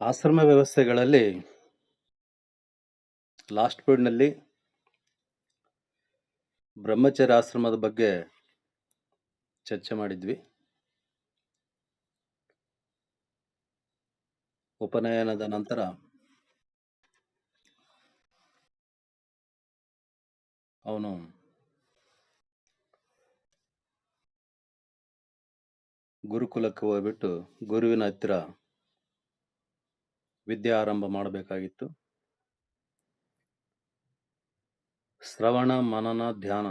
ಆಶ್ರಮ ವ್ಯವಸ್ಥೆಗಳಲ್ಲಿ ಲಾಸ್ಟ್ ಪೀರಿಯಡ್ನಲ್ಲಿ ಬ್ರಹ್ಮಚರ್ಯ ಆಶ್ರಮದ ಬಗ್ಗೆ ಚರ್ಚೆ ಮಾಡಿದ್ವಿ. ಉಪನಯನದ ನಂತರ ಅವನು ಗುರುಕುಲಕ್ಕೆ ಹೋಗ್ಬಿಟ್ಟು ಗುರುವಿನ ಹತ್ತಿರ ವಿದ್ಯೆ ಆರಂಭ ಮಾಡಬೇಕಾಗಿತ್ತು. ಶ್ರವಣ, ಮನನ, ಧ್ಯಾನ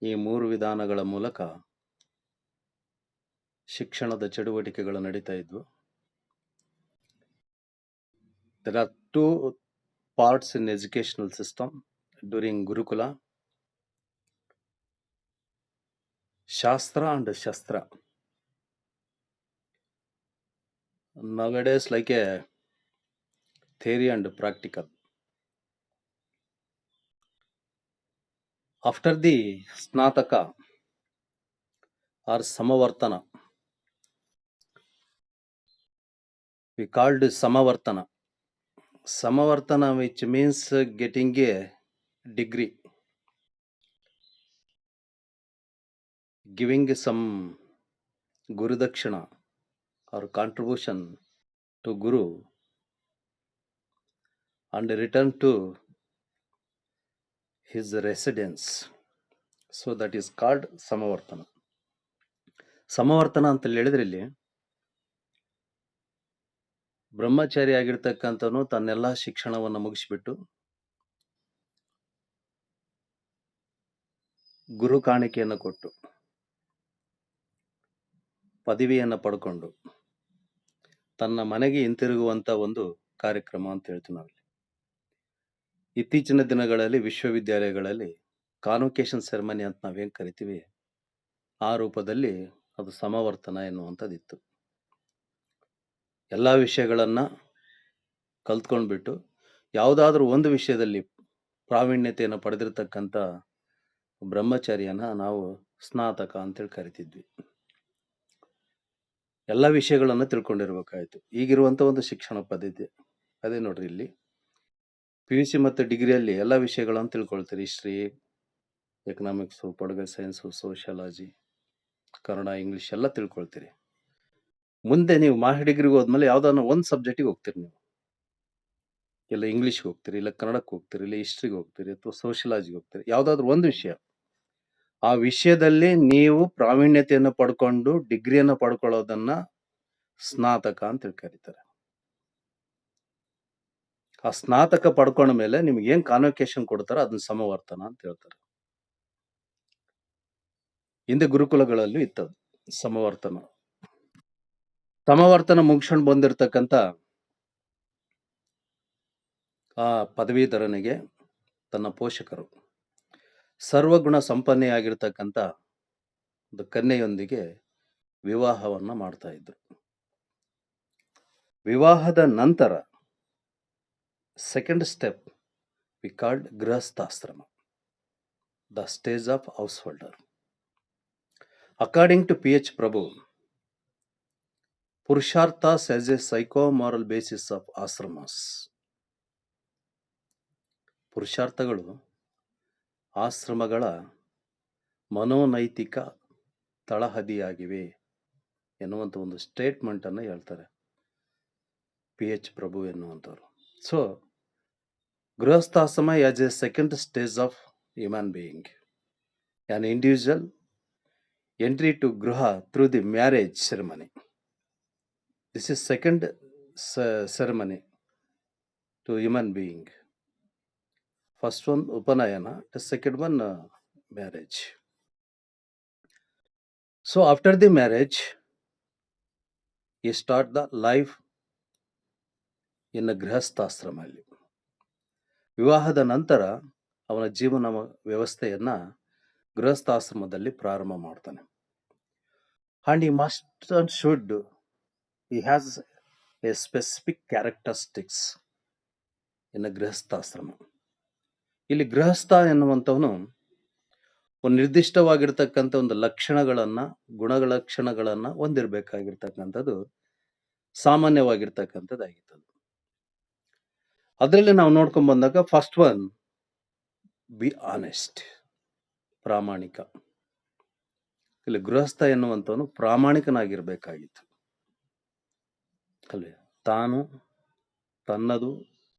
ಈ 3 ವಿಧಾನಗಳ ಮೂಲಕ ಶಿಕ್ಷಣದ ಚಟುವಟಿಕೆಗಳು ನಡೀತಾ ಇದ್ವು. There are 2 parts in educational system during Gurukula: Shastra and Shastra. Nowadays, like a theory and practical. After the Snataka or Samavartana, we called Samavartana. Samavartana, which means getting a degree, giving some Guru Dakshina or contribution to Guru and return to his residence. So that is called Samavartana. Samavartana ಅಂತ ಹೇಳಿದ್ರೆ ಇಲ್ಲಿ ಬ್ರಹ್ಮಚಾರಿ ಆಗಿರ್ತಕ್ಕಂಥವನು ತನ್ನೆಲ್ಲ ಶಿಕ್ಷಣವನ್ನು ಮುಗಿಸಿಬಿಟ್ಟು ಗುರು ಕಾಣಿಕೆಯನ್ನು ಕೊಟ್ಟು ಪದವಿಯನ್ನು ಪಡ್ಕೊಂಡು ತನ್ನ ಮನೆಗೆ ಹಿಂತಿರುಗುವಂತ ಒಂದು ಕಾರ್ಯಕ್ರಮ ಅಂತ ಹೇಳ್ತೀವಿ ನಾವು. ಇತ್ತೀಚಿನ ದಿನಗಳಲ್ಲಿ ವಿಶ್ವವಿದ್ಯಾಲಯಗಳಲ್ಲಿ ಕಾನ್ವೊಕೇಶನ್ ಸೆರೆಮನಿ ಅಂತ ನಾವೇನ್ ಕರಿತೀವಿ, ಆ ರೂಪದಲ್ಲಿ ಅದು ಸಮಾವರ್ತನ ಎನ್ನುವಂಥದ್ದಿತ್ತು. ಎಲ್ಲ ವಿಷಯಗಳನ್ನ ಕಲ್ತ್ಕೊಂಡ್ಬಿಟ್ಟು ಯಾವುದಾದ್ರೂ ಒಂದು ವಿಷಯದಲ್ಲಿ ಪ್ರಾವೀಣ್ಯತೆಯನ್ನು ಪಡೆದಿರ್ತಕ್ಕಂಥ ಬ್ರಹ್ಮಚಾರಿಯನ್ನ ನಾವು ಸ್ನಾತಕ ಅಂತೇಳಿ ಕರಿತಿದ್ವಿ. ಎಲ್ಲ ವಿಷಯಗಳನ್ನ ತಿಳ್ಕೊಂಡಿರ್ಬೇಕಾಯ್ತು. ಈಗಿರುವಂತ ಒಂದು ಶಿಕ್ಷಣ ಪದ್ಧತಿ ಅದೇ ನೋಡ್ರಿ. ಇಲ್ಲಿ PUC ಮತ್ತು ಡಿಗ್ರಿಯಲ್ಲಿ ಎಲ್ಲ ವಿಷಯಗಳನ್ನು ತಿಳ್ಕೊಳ್ತೀರಿ. History, economics, political science, sociology, Kannada, English ಎಲ್ಲ ತಿಳ್ಕೊಳ್ತೀರಿ. ಮುಂದೆ ನೀವು ಮಾಸ್ಟರ್ ಡಿಗ್ರಿಗೆ ಹೋದ್ಮೇಲೆ ಯಾವ್ದಾನ ಒಂದು ಸಬ್ಜೆಕ್ಟಿಗೆ ಹೋಗ್ತೀರಿ. ನೀವು ಇಲ್ಲ ಇಂಗ್ಲಿಷ್ಗೆ ಹೋಗ್ತೀರಿ, ಇಲ್ಲ ಕನ್ನಡಕ್ಕೆ ಹೋಗ್ತೀರಿ, ಇಲ್ಲ ಹಿಸ್ಟ್ರಿಗೆ ಹೋಗ್ತೀರಿ, ಅಥವಾ ಸೋಷಿಯಾಲಜಿಗೆ ಹೋಗ್ತೀರಿ. ಯಾವ್ದಾದ್ರು ಒಂದು ವಿಷಯ, ಆ ವಿಷಯದಲ್ಲಿ ನೀವು ಪ್ರಾವೀಣ್ಯತೆಯನ್ನು ಪಡ್ಕೊಂಡು ಡಿಗ್ರಿಯನ್ನು ಪಡ್ಕೊಳ್ಳೋದನ್ನ ಸ್ನಾತಕ ಅಂತ ಕರೀತಾರೆ. ಆ ಸ್ನಾತಕ ಪಡ್ಕೊಂಡ ಮೇಲೆ ನಿಮ್ಗೆ ಏನ್ ಕಾನ್ವೊಕೇಶನ್ ಕೊಡ್ತಾರೋ ಅದನ್ನ ಸಮವರ್ತನ ಅಂತ ಹೇಳ್ತಾರೆ. ಹಿಂದೆ ಗುರುಕುಲಗಳಲ್ಲಿ ಇತ್ತದು ಸಮವರ್ತನ. ಸಮವರ್ತನ ಮುಗಿಸ್ಕೊಂಡು ಬಂದಿರತಕ್ಕಂತ ಆ ಪದವೀಧರನಿಗೆ ತನ್ನ ಪೋಷಕರು ಸರ್ವಗುಣ ಸಂಪನ್ನೆಯಾಗಿರ್ತಕ್ಕಂಥ ಒಂದು ಕನ್ಯೆಯೊಂದಿಗೆ ವಿವಾಹವನ್ನ ಮಾಡ್ತಾ ಇದ್ರು. ವಿವಾಹದ ನಂತರ second step we called grihasthashrama, the stage of householder. According to PH Prabhu, purusharthas as a psycho moral basis of ashramas. ಪುರುಷಾರ್ಥಗಳು ಆಶ್ರಮಗಳ ಮನೋನೈತಿಕ ತಳಹದಿಯಾಗಿವೆ ಎನ್ನುವಂಥ ಒಂದು ಸ್ಟೇಟ್ಮೆಂಟ್ ಅನ್ನು ಹೇಳ್ತಾರೆ PH Prabhu ಎನ್ನುವಂಥವ್ರು. So grihasthashrama as a second stage of human being, an individual entry to Gruha through the marriage ceremony. This is second ceremony to human being. First one Upanayana, the second one marriage. So after the marriage, he start the life in a ಗೃಹಸ್ಥಾಶ್ರಮ. ವಿವಾಹದ ನಂತರ ಅವನ ಜೀವನ ವ್ಯವಸ್ಥೆಯನ್ನ ಗೃಹಸ್ಥಾಶ್ರಮದಲ್ಲಿ ಪ್ರಾರಂಭ ಮಾಡ್ತಾನೆ. And he must and should, he has a specific characteristics in a ಗೃಹಸ್ಥಾಶ್ರಮ. ಇಲ್ಲಿ ಗೃಹಸ್ಥ ಎನ್ನುವಂಥವನು ಒಂದು ನಿರ್ದಿಷ್ಟವಾಗಿರ್ತಕ್ಕಂಥ ಒಂದು ಲಕ್ಷಣಗಳನ್ನ, ಗುಣಲಕ್ಷಣಗಳನ್ನ ಹೊಂದಿರಬೇಕಾಗಿರ್ತಕ್ಕಂಥದ್ದು ಸಾಮಾನ್ಯವಾಗಿರ್ತಕ್ಕಂಥದ್ದಾಗಿತ್ತು. ಅದರಲ್ಲಿ ನಾವು ನೋಡ್ಕೊಂಡ್ ಬಂದಾಗ ಫಸ್ಟ್ ಒನ್, ಬಿ ಆನೆಸ್ಟ್, ಪ್ರಾಮಾಣಿಕ. ಇಲ್ಲಿ ಗೃಹಸ್ಥ ಎನ್ನುವಂಥವನು ಪ್ರಾಮಾಣಿಕನಾಗಿರ್ಬೇಕಾಗಿತ್ತು ಅಲ್ವೇ. ತಾನು, ತನ್ನದು,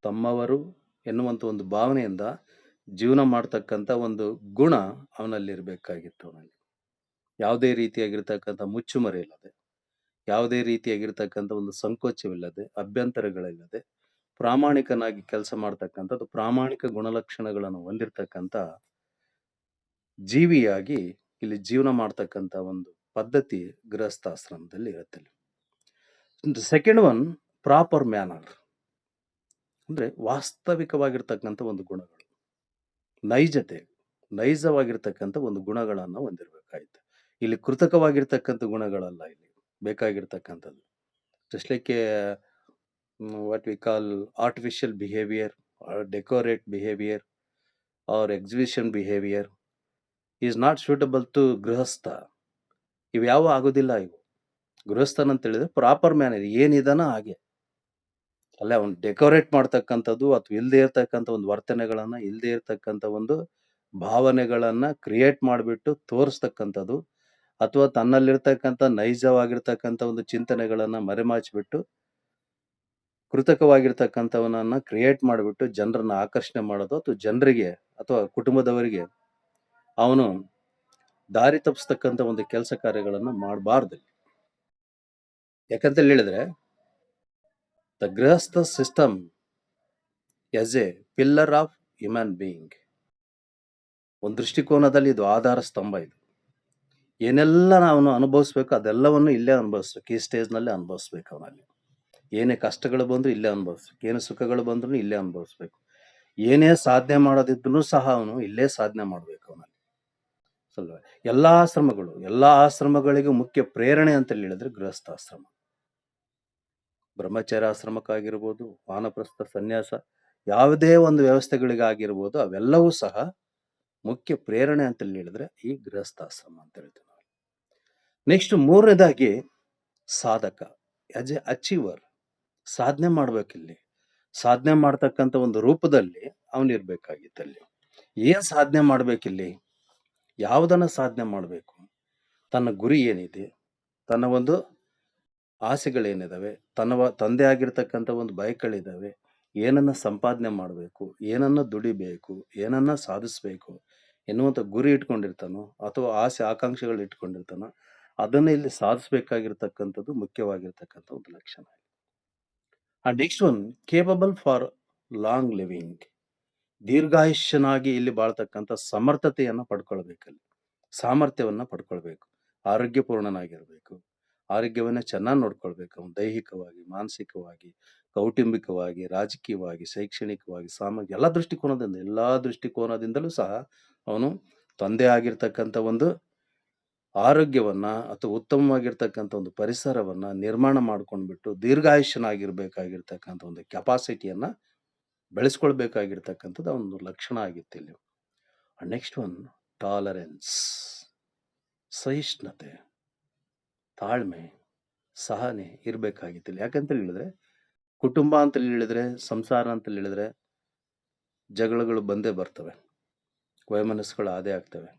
ತಮ್ಮವರು ಎನ್ನುವಂಥ ಒಂದು ಭಾವನೆಯಿಂದ ಜೀವನ ಮಾಡ್ತಕ್ಕಂಥ ಒಂದು ಗುಣ ಅವನಲ್ಲಿರ್ಬೇಕಾಗಿತ್ತು. ಅವನಲ್ಲಿ ಯಾವುದೇ ರೀತಿಯಾಗಿರ್ತಕ್ಕಂಥ ಮುಚ್ಚುಮರೆ ಇಲ್ಲದೆ, ಯಾವುದೇ ರೀತಿಯಾಗಿರ್ತಕ್ಕಂಥ ಒಂದು ಸಂಕೋಚವಿಲ್ಲದೆ, ಅಭ್ಯಂತರಗಳಿಲ್ಲದೆ ಪ್ರಾಮಾಣಿಕನಾಗಿ ಕೆಲಸ ಮಾಡ್ತಕ್ಕಂಥದ್ದು, ಪ್ರಾಮಾಣಿಕ ಗುಣಲಕ್ಷಣಗಳನ್ನು ಹೊಂದಿರತಕ್ಕಂಥ ಜೀವಿಯಾಗಿ ಇಲ್ಲಿ ಜೀವನ ಮಾಡ್ತಕ್ಕಂಥ ಒಂದು ಪದ್ಧತಿ ಗೃಹಸ್ಥಾಶ್ರಮದಲ್ಲಿ ಇರುತ್ತೆ. ಸೆಕೆಂಡ್ ಒನ್, ಪ್ರಾಪರ್ ಮ್ಯಾನರ್, ಅಂದ್ರೆ ವಾಸ್ತವಿಕವಾಗಿರ್ತಕ್ಕಂಥ ಒಂದು ಗುಣಗಳು, ನೈಜವಾಗಿರ್ತಕ್ಕಂಥ ಒಂದು ಗುಣಗಳನ್ನು ಹೊಂದಿರಬೇಕಾಯ್ತು. ಇಲ್ಲಿ ಕೃತಕವಾಗಿರ್ತಕ್ಕಂಥ ಗುಣಗಳಲ್ಲ ಇಲ್ಲಿ ಬೇಕಾಗಿರ್ತಕ್ಕಂಥದ್ದು. Just like what we call artificial behaviour, decorate behaviour or exhibition behaviour is not suitable to grihastha. ಇವ್ಯಾವ ಆಗೋದಿಲ್ಲ. ಇವು ಗೃಹಸ್ಥನಂತ ಹೇಳಿದ್ರೆ ಪ್ರಾಪರ್ ಮ್ಯಾನರ್ ಏನಿದಾನ ಹಾಗೆ ಅಲ್ಲ. ಅವ್ನು ಡೆಕೋರೇಟ್ ಮಾಡ್ತಕ್ಕಂಥದ್ದು ಅಥವಾ ಇಲ್ಲದೆ ಇರ್ತಕ್ಕಂಥ ಒಂದು ವರ್ತನೆಗಳನ್ನ, ಇಲ್ಲದೆ ಇರ್ತಕ್ಕಂಥ ಒಂದು ಭಾವನೆಗಳನ್ನ ಕ್ರಿಯೇಟ್ ಮಾಡಿಬಿಟ್ಟು ತೋರಿಸ್ತಕ್ಕಂಥದ್ದು, ಅಥವಾ ತನ್ನಲ್ಲಿರ್ತಕ್ಕಂಥ ನೈಜವಾಗಿರ್ತಕ್ಕಂಥ ಒಂದು ಚಿಂತನೆಗಳನ್ನ ಮರೆಮಾಚಿಬಿಟ್ಟು ಕೃತಕವಾಗಿರ್ತಕ್ಕಂಥವನನ್ನ ಕ್ರಿಯೇಟ್ ಮಾಡಿಬಿಟ್ಟು ಜನರನ್ನ ಆಕರ್ಷಣೆ ಮಾಡೋದು, ಅಥವಾ ಜನರಿಗೆ ಅಥವಾ ಕುಟುಂಬದವರಿಗೆ ಅವನು ದಾರಿ ತಪ್ಪಿಸ್ತಕ್ಕಂಥ ಒಂದು ಕೆಲಸ ಕಾರ್ಯಗಳನ್ನ ಮಾಡಬಾರ್ದು. ಯಾಕಂತ ಹೇಳಿದ್ರೆ the grihastha system as a pillar of human being. ಒಂದು ದೃಷ್ಟಿಕೋನದಲ್ಲಿ ಇದು ಆಧಾರ ಸ್ತಂಭ. ಇದು ಏನೆಲ್ಲ ನಾವು ಅನುಭವಿಸ್ಬೇಕು ಅದೆಲ್ಲವನ್ನು ಇಲ್ಲೇ ಅನುಭವಿಸ್ಬೇಕು. ಈ ಸ್ಟೇಜ್ನಲ್ಲಿ ಅನುಭವಿಸ್ಬೇಕು. ಅವನಲ್ಲಿ ಏನೇ ಕಷ್ಟಗಳು ಬಂದ್ರು ಇಲ್ಲೇ ಅನುಭವಿಸ್ಬೇಕು, ಏನೇ ಸುಖಗಳು ಬಂದ್ರು ಇಲ್ಲೇ ಅನುಭವಿಸ್ಬೇಕು, ಏನೇ ಸಾಧನೆ ಮಾಡೋದಿದ್ರು ಸಹ ಅವನು ಇಲ್ಲೇ ಸಾಧನೆ ಮಾಡ್ಬೇಕು. ಅವನಲ್ಲಿ ಎಲ್ಲಾ ಆಶ್ರಮಗಳಿಗೂ ಮುಖ್ಯ ಪ್ರೇರಣೆ ಅಂತ ಹೇಳಿದ್ರೆ ಗೃಹಸ್ಥಾಶ್ರಮ. ಬ್ರಹ್ಮಚರ್ಯಾಶ್ರಮಕ್ಕಾಗಿರ್ಬೋದು, ವಾನಪ್ರಸ್ಥ ಸನ್ಯಾಸ, ಯಾವುದೇ ಒಂದು ವ್ಯವಸ್ಥೆಗಳಿಗಾಗಿರ್ಬೋದು, ಅವೆಲ್ಲವೂ ಸಹ ಮುಖ್ಯ ಪ್ರೇರಣೆ ಅಂತ ಹೇಳಿದ್ರೆ ಈ ಗೃಹಸ್ಥಾಶ್ರಮ ಅಂತ ಹೇಳ್ತೀವಿ ನಾವು. ನೆಕ್ಸ್ಟ್ ಮೂರನೇದಾಗಿ ಸಾಧಕ, ಆಸ್ ಎ ಅಚೀವರ್, ಸಾಧನೆ ಮಾಡ್ಬೇಕಿಲ್ಲಿ. ಸಾಧನೆ ಮಾಡ್ತಕ್ಕಂಥ ಒಂದು ರೂಪದಲ್ಲಿ ಅವನಿರ್ಬೇಕಾಗಿತ್ತಲ್ಲಿ. ಏನ್ ಸಾಧನೆ ಮಾಡ್ಬೇಕಿಲ್ಲಿ, ಯಾವುದನ್ನ ಸಾಧನೆ ಮಾಡಬೇಕು, ತನ್ನ ಗುರಿ ಏನಿದೆ, ತನ್ನ ಒಂದು ಆಸೆಗಳೇನಿದಾವೆ, ತಂದೆ ಆಗಿರ್ತಕ್ಕಂಥ ಒಂದು ಬಯಕೆಗಳಿದ್ದಾವೆ, ಏನನ್ನ ಸಂಪಾದನೆ ಮಾಡಬೇಕು, ಏನನ್ನ ದುಡಿಬೇಕು, ಏನನ್ನ ಸಾಧಿಸ್ಬೇಕು ಎನ್ನುವಂಥ ಗುರಿ ಇಟ್ಕೊಂಡಿರ್ತಾನೋ ಅಥವಾ ಆಸೆ ಆಕಾಂಕ್ಷೆಗಳು ಇಟ್ಕೊಂಡಿರ್ತಾನೋ ಅದನ್ನ ಇಲ್ಲಿ ಸಾಧಿಸ್ಬೇಕಾಗಿರ್ತಕ್ಕಂಥದ್ದು ಮುಖ್ಯವಾಗಿರ್ತಕ್ಕಂಥ ಒಂದು ಲಕ್ಷಣ. Next one, capable for long living, ದೀರ್ಘಾಯುಷ್ಯನಾಗಿ ಇಲ್ಲಿ ಬಾಳ್ತಕ್ಕಂಥ ಸಮರ್ಥತೆಯನ್ನ ಪಡ್ಕೊಳ್ಬೇಕಲ್ಲಿ, ಸಾಮರ್ಥ್ಯವನ್ನ ಪಡ್ಕೊಳ್ಬೇಕು. ಆರೋಗ್ಯಪೂರ್ಣನಾಗಿರ್ಬೇಕು, ಆರೋಗ್ಯವನ್ನ ಚೆನ್ನಾಗಿ ನೋಡ್ಕೊಳ್ಬೇಕು. ಅವನು ದೈಹಿಕವಾಗಿ, ಮಾನಸಿಕವಾಗಿ, ಕೌಟುಂಬಿಕವಾಗಿ, ರಾಜಕೀಯವಾಗಿ, ಶೈಕ್ಷಣಿಕವಾಗಿ, ಸಾಮಾಜಿಕ ಎಲ್ಲಾ ದೃಷ್ಟಿಕೋನದಿಂದಲೂ ಸಹ ಅವನು ತಂದೆ ಆಗಿರ್ತಕ್ಕಂಥ ಒಂದು ಆರೋಗ್ಯವನ್ನ ಅಥವಾ ಉತ್ತಮವಾಗಿರ್ತಕ್ಕಂಥ ಒಂದು ಪರಿಸರವನ್ನ ನಿರ್ಮಾಣ ಮಾಡ್ಕೊಂಡ್ಬಿಟ್ಟು ದೀರ್ಘಾಯುಷ್ಯನಾಗಿರ್ಬೇಕಾಗಿರ್ತಕ್ಕಂಥ ಒಂದು ಕೆಪಾಸಿಟಿಯನ್ನ ಬೆಳೆಸ್ಕೊಳ್ಬೇಕಾಗಿರ್ತಕ್ಕಂಥದ್ದು ಒಂದು ಲಕ್ಷಣ ಆಗಿತ್ತು ಇಲ್ಲಿ. ನೆಕ್ಸ್ಟ್ ಒನ್, ಟಾಲರೆನ್ಸ್, ಸಹಿಷ್ಣುತೆ, ತಾಳ್ಮೆ, ಸಹನೆ ಇರ್ಬೇಕಾಗಿತ್ತಿಲ್ಲ. ಯಾಕಂತ ಹೇಳಿದ್ರೆ ಕುಟುಂಬ ಅಂತ ಹೇಳಿದ್ರೆ, ಸಂಸಾರ ಅಂತ ಹೇಳಿದ್ರೆ ಜಗಳಗಳು ಬಂದೇ ಬರ್ತವೆ, ವೈಮನಸ್ಸುಗಳು ಆದೇ ಆಗ್ತವೆ,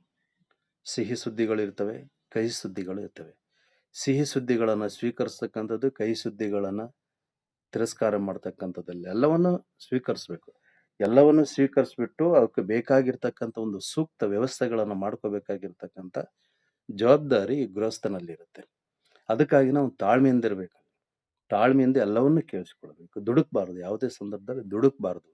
ಸಿಹಿ ಸುದ್ದಿಗಳು ಇರ್ತವೆ, ಕಹಿ ಸುದ್ದಿಗಳು ಇರ್ತವೆ. ಸಿಹಿ ಸುದ್ದಿಗಳನ್ನ ಸ್ವೀಕರಿಸ್ತಕ್ಕಂಥದ್ದು, ಕಹಿ ಸುದ್ದಿಗಳನ್ನ ತಿರಸ್ಕಾರ ಮಾಡ್ತಕ್ಕಂಥದ್ದಲ್ಲಿ ಎಲ್ಲವನ್ನು ಸ್ವೀಕರಿಸ್ಬೇಕು. ಎಲ್ಲವನ್ನು ಸ್ವೀಕರಿಸ್ಬಿಟ್ಟು ಅವಕ್ಕೆ ಬೇಕಾಗಿರ್ತಕ್ಕಂಥ ಒಂದು ಸೂಕ್ತ ವ್ಯವಸ್ಥೆಗಳನ್ನ ಮಾಡ್ಕೋಬೇಕಾಗಿರ್ತಕ್ಕಂಥ ಜವಾಬ್ದಾರಿ ಗೃಹಸ್ಥನಲ್ಲಿರುತ್ತೆ. ಅದಕ್ಕಾಗಿ ನಾವು ತಾಳ್ಮೆಯಿಂದ ಇರ್ಬೇಕು. ತಾಳ್ಮೆಯಿಂದ ಎಲ್ಲವನ್ನೂ ಕೇಳಿಸ್ಕೊಳ್ಬೇಕು. ದುಡುಕ್ಬಾರ್ದು, ಯಾವುದೇ ಸಂದರ್ಭದಲ್ಲಿ ದುಡುಕ್ಬಾರ್ದು.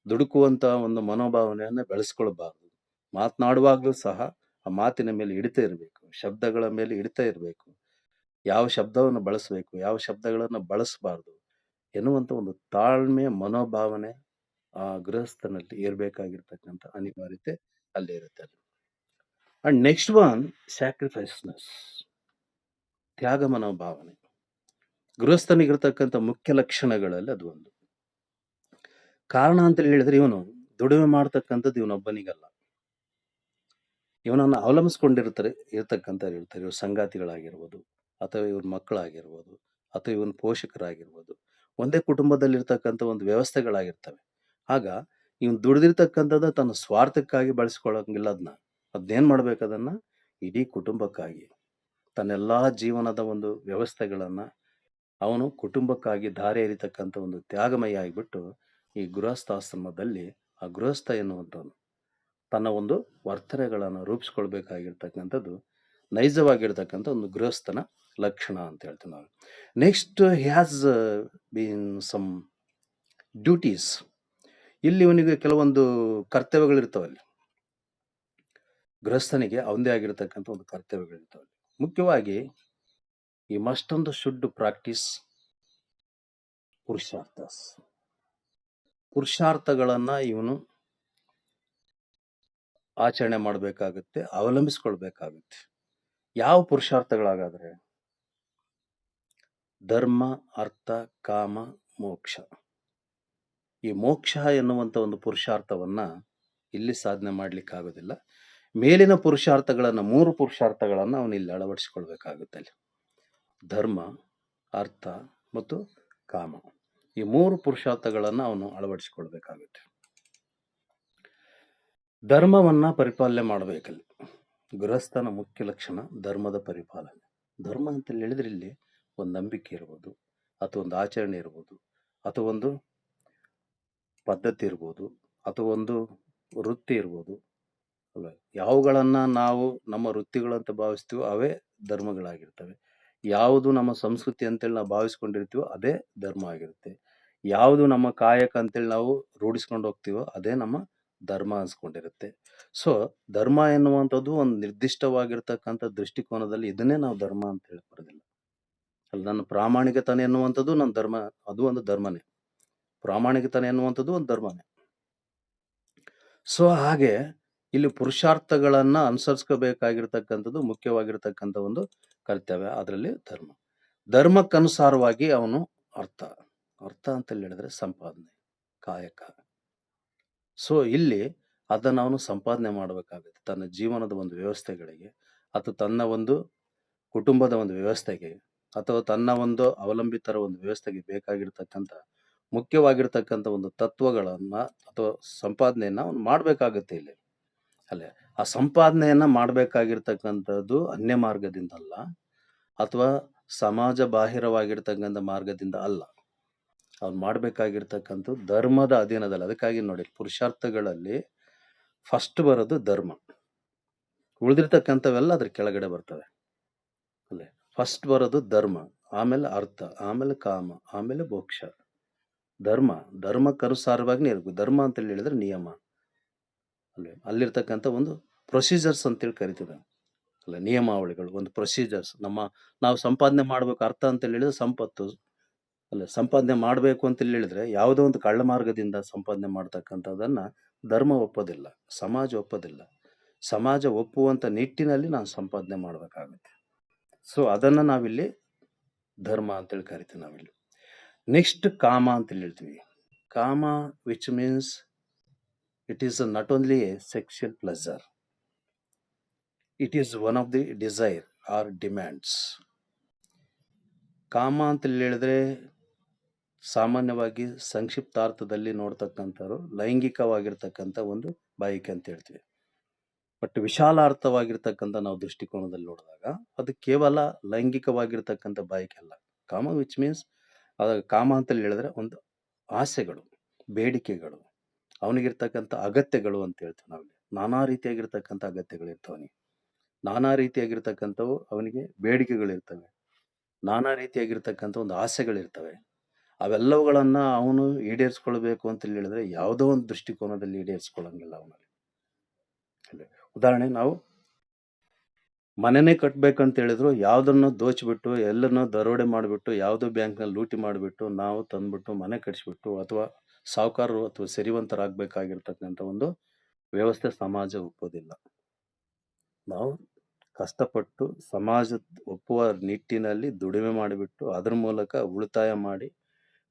ದುಡುಕುವಂತ ಒಂದು ಮನೋಭಾವನೆಯನ್ನ ಬೆಳೆಸ್ಕೊಳ್ಬಾರ್ದು. ಮಾತನಾಡುವಾಗ್ಲೂ ಸಹ ಆ ಮಾತಿನ ಮೇಲೆ ಹಿಡಿತಾ ಇರಬೇಕು, ಶಬ್ದಗಳ ಮೇಲೆ ಹಿಡಿತಾ ಇರಬೇಕು. ಯಾವ ಶಬ್ದವನ್ನು ಬಳಸಬೇಕು, ಯಾವ ಶಬ್ದಗಳನ್ನ ಬಳಸಬಾರ್ದು ಎನ್ನುವಂತ ಒಂದು ತಾಳ್ಮೆಯ ಮನೋಭಾವನೆ ಆ ಗೃಹಸ್ಥನಲ್ಲಿ ಇರಬೇಕಾಗಿರ್ತಕ್ಕಂಥ ಅನಿವಾರ್ಯತೆ ಅಲ್ಲೇ ಇರುತ್ತೆ. ಅಂಡ್ ನೆಕ್ಸ್ಟ್ ಒನ್, ಸ್ಯಾಕ್ರಿಫೈಸ್ನೆಸ್, ತ್ಯಾಗ ಮನೋಭಾವನೆ. ಗೃಹಸ್ಥನಿಗಿರ್ತಕ್ಕಂಥ ಮುಖ್ಯ ಲಕ್ಷಣಗಳಲ್ಲಿ ಅದು ಒಂದು. ಕಾರಣ ಅಂತ ಹೇಳಿದ್ರೆ ಇವನು ದುಡಿಮೆ ಮಾಡ್ತಕ್ಕಂಥದ್ದು ಇವನೊಬ್ಬನಿಗಲ್ಲ, ಇವನನ್ನು ಅವಲಂಬಿಸ್ಕೊಂಡಿರ್ತಾರೆ ಇರ್ತಕ್ಕಂಥ ಇರ್ತಾರೆ. ಇವ್ರ ಸಂಗಾತಿಗಳಾಗಿರ್ಬೋದು, ಅಥವಾ ಇವ್ರ ಮಕ್ಕಳಾಗಿರ್ಬೋದು, ಅಥವಾ ಇವನ್ ಪೋಷಕರಾಗಿರ್ಬೋದು, ಒಂದೇ ಕುಟುಂಬದಲ್ಲಿರ್ತಕ್ಕಂಥ ಒಂದು ವ್ಯವಸ್ಥೆಗಳಾಗಿರ್ತವೆ. ಆಗ ಇವನು ದುಡಿದಿರ್ತಕ್ಕಂಥದ್ದು ತನ್ನ ಸ್ವಾರ್ಥಕ್ಕಾಗಿ ಬಳಸ್ಕೊಳ್ಳಂಗಿಲ್ಲ ಅದನ್ನ. ಅದನ್ನೇನ್ ಮಾಡ್ಬೇಕು ಅದನ್ನ? ಇಡೀ ಕುಟುಂಬಕ್ಕಾಗಿ, ತನ್ನೆಲ್ಲಾ ಜೀವನದ ಒಂದು ವ್ಯವಸ್ಥೆಗಳನ್ನ ಅವನು ಕುಟುಂಬಕ್ಕಾಗಿ ಧಾರೆ ಎರಿತಕ್ಕಂಥ ಒಂದು ತ್ಯಾಗಮಯ ಆಗಿಬಿಟ್ಟು ಈ ಗೃಹಸ್ಥಾಶ್ರಮದಲ್ಲಿ ಆ ಗೃಹಸ್ಥ ಎನ್ನುವಂಥವನು ತನ್ನ ಒಂದು ವರ್ತನೆಗಳನ್ನು ರೂಪಿಸ್ಕೊಳ್ಬೇಕಾಗಿರ್ತಕ್ಕಂಥದ್ದು ನೈಜವಾಗಿರ್ತಕ್ಕಂಥ ಒಂದು ಗೃಹಸ್ಥನ ಲಕ್ಷಣ ಅಂತ ಹೇಳ್ತೀವಿ ನಾವು. Next has been some duties. ಇಲ್ಲಿ ಇವನಿಗೆ ಕೆಲವೊಂದು ಕರ್ತವ್ಯಗಳಿರ್ತಾವಲ್ಲಿ. ಗೃಹಸ್ಥನಿಗೆ ಅವನದೇ ಆಗಿರ್ತಕ್ಕಂಥ ಒಂದು ಕರ್ತವ್ಯಗಳಿರ್ತಾವಲ್ಲಿ. ಮುಖ್ಯವಾಗಿ ಈ ಮಸ್ಟೊಂದು ಶುಡ್ ಪ್ರಾಕ್ಟೀಸ್ ಪುರುಷಾರ್ಥಸ್. ಪುರುಷಾರ್ಥಗಳನ್ನ ಇವನು ಆಚರಣೆ ಮಾಡಬೇಕಾಗುತ್ತೆ, ಅವಲಂಬಿಸ್ಕೊಳ್ಬೇಕಾಗುತ್ತೆ. ಯಾವ ಪುರುಷಾರ್ಥಗಳಾಗಾದ್ರೆ? ಧರ್ಮ, ಅರ್ಥ, ಕಾಮ, ಮೋಕ್ಷ. ಈ ಮೋಕ್ಷ ಎನ್ನುವಂತ ಒಂದು ಪುರುಷಾರ್ಥವನ್ನ ಇಲ್ಲಿ ಸಾಧನೆ ಮಾಡ್ಲಿಕ್ಕೆ ಆಗೋದಿಲ್ಲ. ಮೇಲಿನ ಪುರುಷಾರ್ಥಗಳನ್ನ, 3 ಪುರುಷಾರ್ಥಗಳನ್ನ ಅವನು ಇಲ್ಲಿ ಅಳವಡಿಸಿಕೊಳ್ಬೇಕಾಗುತ್ತೆ. ಅಲ್ಲಿ ಧರ್ಮ, ಅರ್ಥ ಮತ್ತು ಕಾಮ, ಈ 3 ಪುರುಷಾರ್ಥಗಳನ್ನ ಅವನು ಅಳವಡಿಸಿಕೊಳ್ಬೇಕಾಗುತ್ತೆ. ಧರ್ಮವನ್ನ ಪರಿಪಾಲನೆ ಮಾಡಬೇಕಲ್ಲಿ. ಗೃಹಸ್ಥನ ಮುಖ್ಯ ಲಕ್ಷಣ ಧರ್ಮದ ಪರಿಪಾಲನೆ. ಧರ್ಮ ಅಂತ ಹೇಳಿದ್ರೆ ಇಲ್ಲಿ ಒಂದು ನಂಬಿಕೆ ಇರ್ಬೋದು, ಅಥವಾ ಒಂದು ಆಚರಣೆ ಇರ್ಬೋದು, ಅಥವಾ ಒಂದು ಪದ್ಧತಿ ಇರ್ಬೋದು, ಅಥವಾ ಒಂದು ವೃತ್ತಿ ಇರ್ಬೋದು ಅಲ್ಲ. ಯಾವುಗಳನ್ನ ನಾವು ನಮ್ಮ ವೃತ್ತಿಗಳಂತ ಭಾವಿಸ್ತೀವೋ ಅವೇ ಧರ್ಮಗಳಾಗಿರ್ತವೆ. ಯಾವುದು ನಮ್ಮ ಸಂಸ್ಕೃತಿ ಅಂತೇಳಿ ನಾವು ಭಾವಿಸ್ಕೊಂಡಿರ್ತೀವೋ ಅದೇ ಧರ್ಮ ಆಗಿರುತ್ತೆ. ಯಾವುದು ನಮ್ಮ ಕಾಯಕ ಅಂತೇಳಿ ನಾವು ರೂಢಿಸ್ಕೊಂಡು ಹೋಗ್ತೀವೋ ಅದೇ ನಮ್ಮ ಧರ್ಮ ಅನ್ಸ್ಕೊಂಡಿರುತ್ತೆ. ಸೊ ಧರ್ಮ ಎನ್ನುವಂಥದ್ದು ಒಂದು ನಿರ್ದಿಷ್ಟವಾಗಿರ್ತಕ್ಕಂಥ ದೃಷ್ಟಿಕೋನದಲ್ಲಿ ಇದನ್ನೇ ನಾವು ಧರ್ಮ ಅಂತ ಹೇಳಿ ಬರೋದಿಲ್ಲ. ಅಲ್ಲಿ ನನ್ನ ಪ್ರಾಮಾಣಿಕತನ ಎನ್ನುವಂಥದ್ದು ನನ್ನ ಧರ್ಮ, ಅದು ಒಂದು ಧರ್ಮನೇ. ಪ್ರಾಮಾಣಿಕತನ ಎನ್ನುವಂಥದ್ದು ಒಂದು ಧರ್ಮನೇ. ಸೊ ಹಾಗೆ ಇಲ್ಲಿ ಪುರುಷಾರ್ಥಗಳನ್ನ ಅನುಸರಿಸ್ಕೋಬೇಕಾಗಿರ್ತಕ್ಕಂಥದ್ದು ಮುಖ್ಯವಾಗಿರ್ತಕ್ಕಂಥ ಒಂದು ಕರ್ತವ್ಯ. ಅದರಲ್ಲಿ ಧರ್ಮ. ಧರ್ಮಕ್ಕನುಸಾರವಾಗಿ ಅವನು ಅರ್ಥ ಅಂತ ಹೇಳಿದ್ರೆ ಸಂಪಾದನೆ, ಕಾಯಕ. ಸೊ ಇಲ್ಲಿ ಅದನ್ನು ಅವನು ಸಂಪಾದನೆ ಮಾಡಬೇಕಾಗುತ್ತೆ ತನ್ನ ಜೀವನದ ಒಂದು ವ್ಯವಸ್ಥೆಗಳಿಗೆ, ಅಥವಾ ತನ್ನ ಒಂದು ಕುಟುಂಬದ ಒಂದು ವ್ಯವಸ್ಥೆಗೆ, ಅಥವಾ ತನ್ನ ಒಂದು ಅವಲಂಬಿತರ ಒಂದು ವ್ಯವಸ್ಥೆಗೆ ಬೇಕಾಗಿರ್ತಕ್ಕಂಥ ಮುಖ್ಯವಾಗಿರ್ತಕ್ಕಂಥ ಒಂದು ತತ್ವಗಳನ್ನ ಅಥವಾ ಸಂಪಾದನೆಯನ್ನ ಅವನು ಮಾಡಬೇಕಾಗುತ್ತೆ ಇಲ್ಲಿ. ಅಲ್ಲೇ ಆ ಸಂಪಾದನೆಯನ್ನ ಮಾಡಬೇಕಾಗಿರ್ತಕ್ಕಂಥದ್ದು ಅನ್ಯ ಮಾರ್ಗದಿಂದ ಅಲ್ಲ, ಅಥವಾ ಸಮಾಜ ಬಾಹಿರವಾಗಿರ್ತಕ್ಕಂಥ ಮಾರ್ಗದಿಂದ ಅಲ್ಲ. ಅವ್ನು ಮಾಡಬೇಕಾಗಿರ್ತಕ್ಕಂಥ ಧರ್ಮದ ಅಧೀನದಲ್ಲಿ. ಅದಕ್ಕಾಗಿ ನೋಡಿ ಪುರುಷಾರ್ಥಗಳಲ್ಲಿ ಫಸ್ಟ್ ಬರೋದು ಧರ್ಮ, ಉಳಿದಿರ್ತಕ್ಕಂಥವೆಲ್ಲ ಅದ್ರ ಕೆಳಗಡೆ ಬರ್ತವೆ. ಅಲ್ಲೇ ಫಸ್ಟ್ ಬರೋದು ಧರ್ಮ, ಆಮೇಲೆ ಅರ್ಥ, ಆಮೇಲೆ ಕಾಮ, ಆಮೇಲೆ ಮೋಕ್ಷ. ಧರ್ಮಕ್ಕನುಸಾರವಾಗಿನೇ ಇರಬೇಕು. ಧರ್ಮ ಅಂತ ಹೇಳಿದ್ರೆ ನಿಯಮ ಅಲ್ಲೇ, ಅಲ್ಲಿರ್ತಕ್ಕಂಥ ಒಂದು ಪ್ರೊಸೀಜರ್ಸ್ ಅಂತೇಳಿ ಕರಿತೀವಿ ಅಲ್ಲ, ನಿಯಮಾವಳಿಗಳು, ಒಂದು ಪ್ರೊಸೀಜರ್ಸ್. ನಾವು ಸಂಪಾದನೆ ಮಾಡ್ಬೇಕು. ಅರ್ಥ ಅಂತ ಹೇಳಿದ್ರೆ ಸಂಪತ್ತು ಅಲ್ಲ, ಸಂಪಾದನೆ ಮಾಡಬೇಕು ಅಂತ ಹೇಳಿದ್ರೆ ಯಾವುದೋ ಒಂದು ಕಳ್ಳ ಮಾರ್ಗದಿಂದ ಸಂಪಾದನೆ ಮಾಡ್ತಕ್ಕಂಥದ್ದನ್ನ ಧರ್ಮ ಒಪ್ಪೋದಿಲ್ಲ, ಸಮಾಜ ಒಪ್ಪೋದಿಲ್ಲ. ಸಮಾಜ ಒಪ್ಪುವಂತ ನಿಟ್ಟಿನಲ್ಲಿ ನಾವು ಸಂಪಾದನೆ ಮಾಡಬೇಕಾಗುತ್ತೆ. ಸೊ ಅದನ್ನ ನಾವಿಲ್ಲಿ ಧರ್ಮ ಅಂತೇಳಿ ಕರಿತೀವಿ ನಾವಿಲ್ಲಿ. ನೆಕ್ಸ್ಟ್ ಕಾಮ ಅಂತ ಹೇಳ್ತೀವಿ. Kama which means it is not only a sexual pleasure, it is one of the desire or demands. ಕಾಮ ಅಂತ ಹೇಳಿದ್ರೆ ಸಾಮಾನ್ಯವಾಗಿ ಸಂಕ್ಷಿಪ್ತಾರ್ಥದಲ್ಲಿ ನೋಡ್ತಕ್ಕಂಥವ್ರು ಲೈಂಗಿಕವಾಗಿರ್ತಕ್ಕಂಥ ಒಂದು ಬಯಕೆ ಅಂತ ಹೇಳ್ತೀವಿ. ಬಟ್ ವಿಶಾಲಾರ್ಥವಾಗಿರ್ತಕ್ಕಂಥ ನಾವು ದೃಷ್ಟಿಕೋನದಲ್ಲಿ ನೋಡಿದಾಗ ಅದು ಕೇವಲ ಲೈಂಗಿಕವಾಗಿರ್ತಕ್ಕಂಥ ಬಯಕೆ ಅಲ್ಲ. ಕಾಮ ವಿಚ್ ಮೀನ್ಸ್ ಕಾಮ ಅಂತ ಹೇಳಿದ್ರೆ ಒಂದು ಆಸೆಗಳು, ಬೇಡಿಕೆಗಳು, ಅವನಿಗಿರ್ತಕ್ಕಂಥ ಅಗತ್ಯಗಳು ಅಂತ ಹೇಳ್ತೀವಿ ನಾವಿಲ್ಲಿ. ನಾನಾ ರೀತಿಯಾಗಿರ್ತಕ್ಕಂಥ ಅಗತ್ಯಗಳು ಇರ್ತವನಿಗೆ, ನಾನಾ ರೀತಿಯಾಗಿರ್ತಕ್ಕಂಥವು ಅವನಿಗೆ ಬೇಡಿಕೆಗಳಿರ್ತವೆ, ನಾನಾ ರೀತಿಯಾಗಿರ್ತಕ್ಕಂಥ ಒಂದು ಆಸೆಗಳಿರ್ತವೆ. ಅವೆಲ್ಲವುಗಳನ್ನ ಅವನು ಈಡೇರಿಸ್ಕೊಳ್ಬೇಕು ಅಂತ ಹೇಳಿದ್ರೆ ಯಾವುದೋ ಒಂದು ದೃಷ್ಟಿಕೋನದಲ್ಲಿ ಈಡೇರಿಸ್ಕೊಳ್ಳಂಗಿಲ್ಲ ಅವನಲ್ಲಿ. ಉದಾಹರಣೆ, ನಾವು ಮನೆನೇ ಕಟ್ಬೇಕಂತ ಹೇಳಿದ್ರು ಯಾವ್ದನ್ನು ದೋಚಿಬಿಟ್ಟು, ಎಲ್ಲನೂ ದರೋಡೆ ಮಾಡಿಬಿಟ್ಟು, ಯಾವುದೋ ಬ್ಯಾಂಕ್ನಲ್ಲಿ ಲೂಟಿ ಮಾಡಿಬಿಟ್ಟು ನಾವು ತಂದ್ಬಿಟ್ಟು ಮನೆ ಕಟ್ಸಿಬಿಟ್ಟು, ಅಥವಾ ಸಾಹುಕಾರರು ಅಥವಾ ಸಿರಿವಂತರಾಗಬೇಕಾಗಿರ್ತಕ್ಕಂಥ ಒಂದು ವ್ಯವಸ್ಥೆ ಸಮಾಜ ಒಪ್ಪೋದಿಲ್ಲ. ನಾವು ಕಷ್ಟಪಟ್ಟು ಸಮಾಜ ಒಪ್ಪುವ ನಿಟ್ಟಿನಲ್ಲಿ ದುಡಿಮೆ ಮಾಡಿಬಿಟ್ಟು ಅದ್ರ ಮೂಲಕ ಉಳಿತಾಯ ಮಾಡಿ,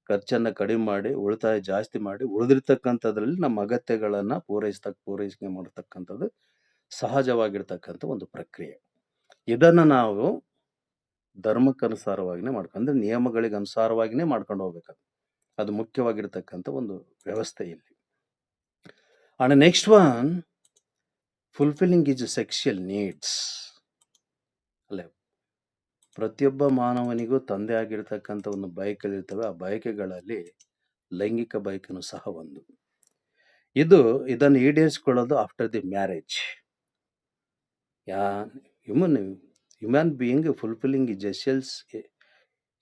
ಖರ್ಚನ್ನ ಕಡಿಮೆ ಮಾಡಿ, ಉಳಿತಾಯ ಜಾಸ್ತಿ ಮಾಡಿ, ಉಳಿದಿರ್ತಕ್ಕಂಥದ್ರಲ್ಲಿ ನಮ್ಮ ಅಗತ್ಯಗಳನ್ನ ಪೂರೈಕೆ ಮಾಡತಕ್ಕಂಥದ್ದು ಸಹಜವಾಗಿರ್ತಕ್ಕಂಥ ಒಂದು ಪ್ರಕ್ರಿಯೆ. ಇದನ್ನ ನಾವು ಧರ್ಮಕ್ಕನುಸಾರವಾಗಿನೇ ಅಂದ್ರೆ ನಿಯಮಗಳಿಗೆ ಅನುಸಾರವಾಗಿನೇ ಮಾಡ್ಕೊಂಡು ಹೋಗ್ಬೇಕು. ಅದು ಮುಖ್ಯವಾಗಿರ್ತಕ್ಕಂಥ ಒಂದು ವ್ಯವಸ್ಥೆ ಇಲ್ಲಿ. And next one, fulfilling is sexual needs. ಅಲ್ಲೇ ಪ್ರತಿಯೊಬ್ಬ ಮಾನವನಿಗೂ ತಂದೆ ಆಗಿರ್ತಕ್ಕಂಥ ಒಂದು ಬಯಕೆಗಳಿರ್ತವೆ. ಆ ಬಯಕೆಗಳಲ್ಲಿ ಲೈಂಗಿಕ ಬಯಕೆನೂ ಸಹ ಒಂದು. ಇದನ್ನು ಈಡೇರಿಸಿಕೊಳ್ಳೋದು after the marriage. human being fulfilling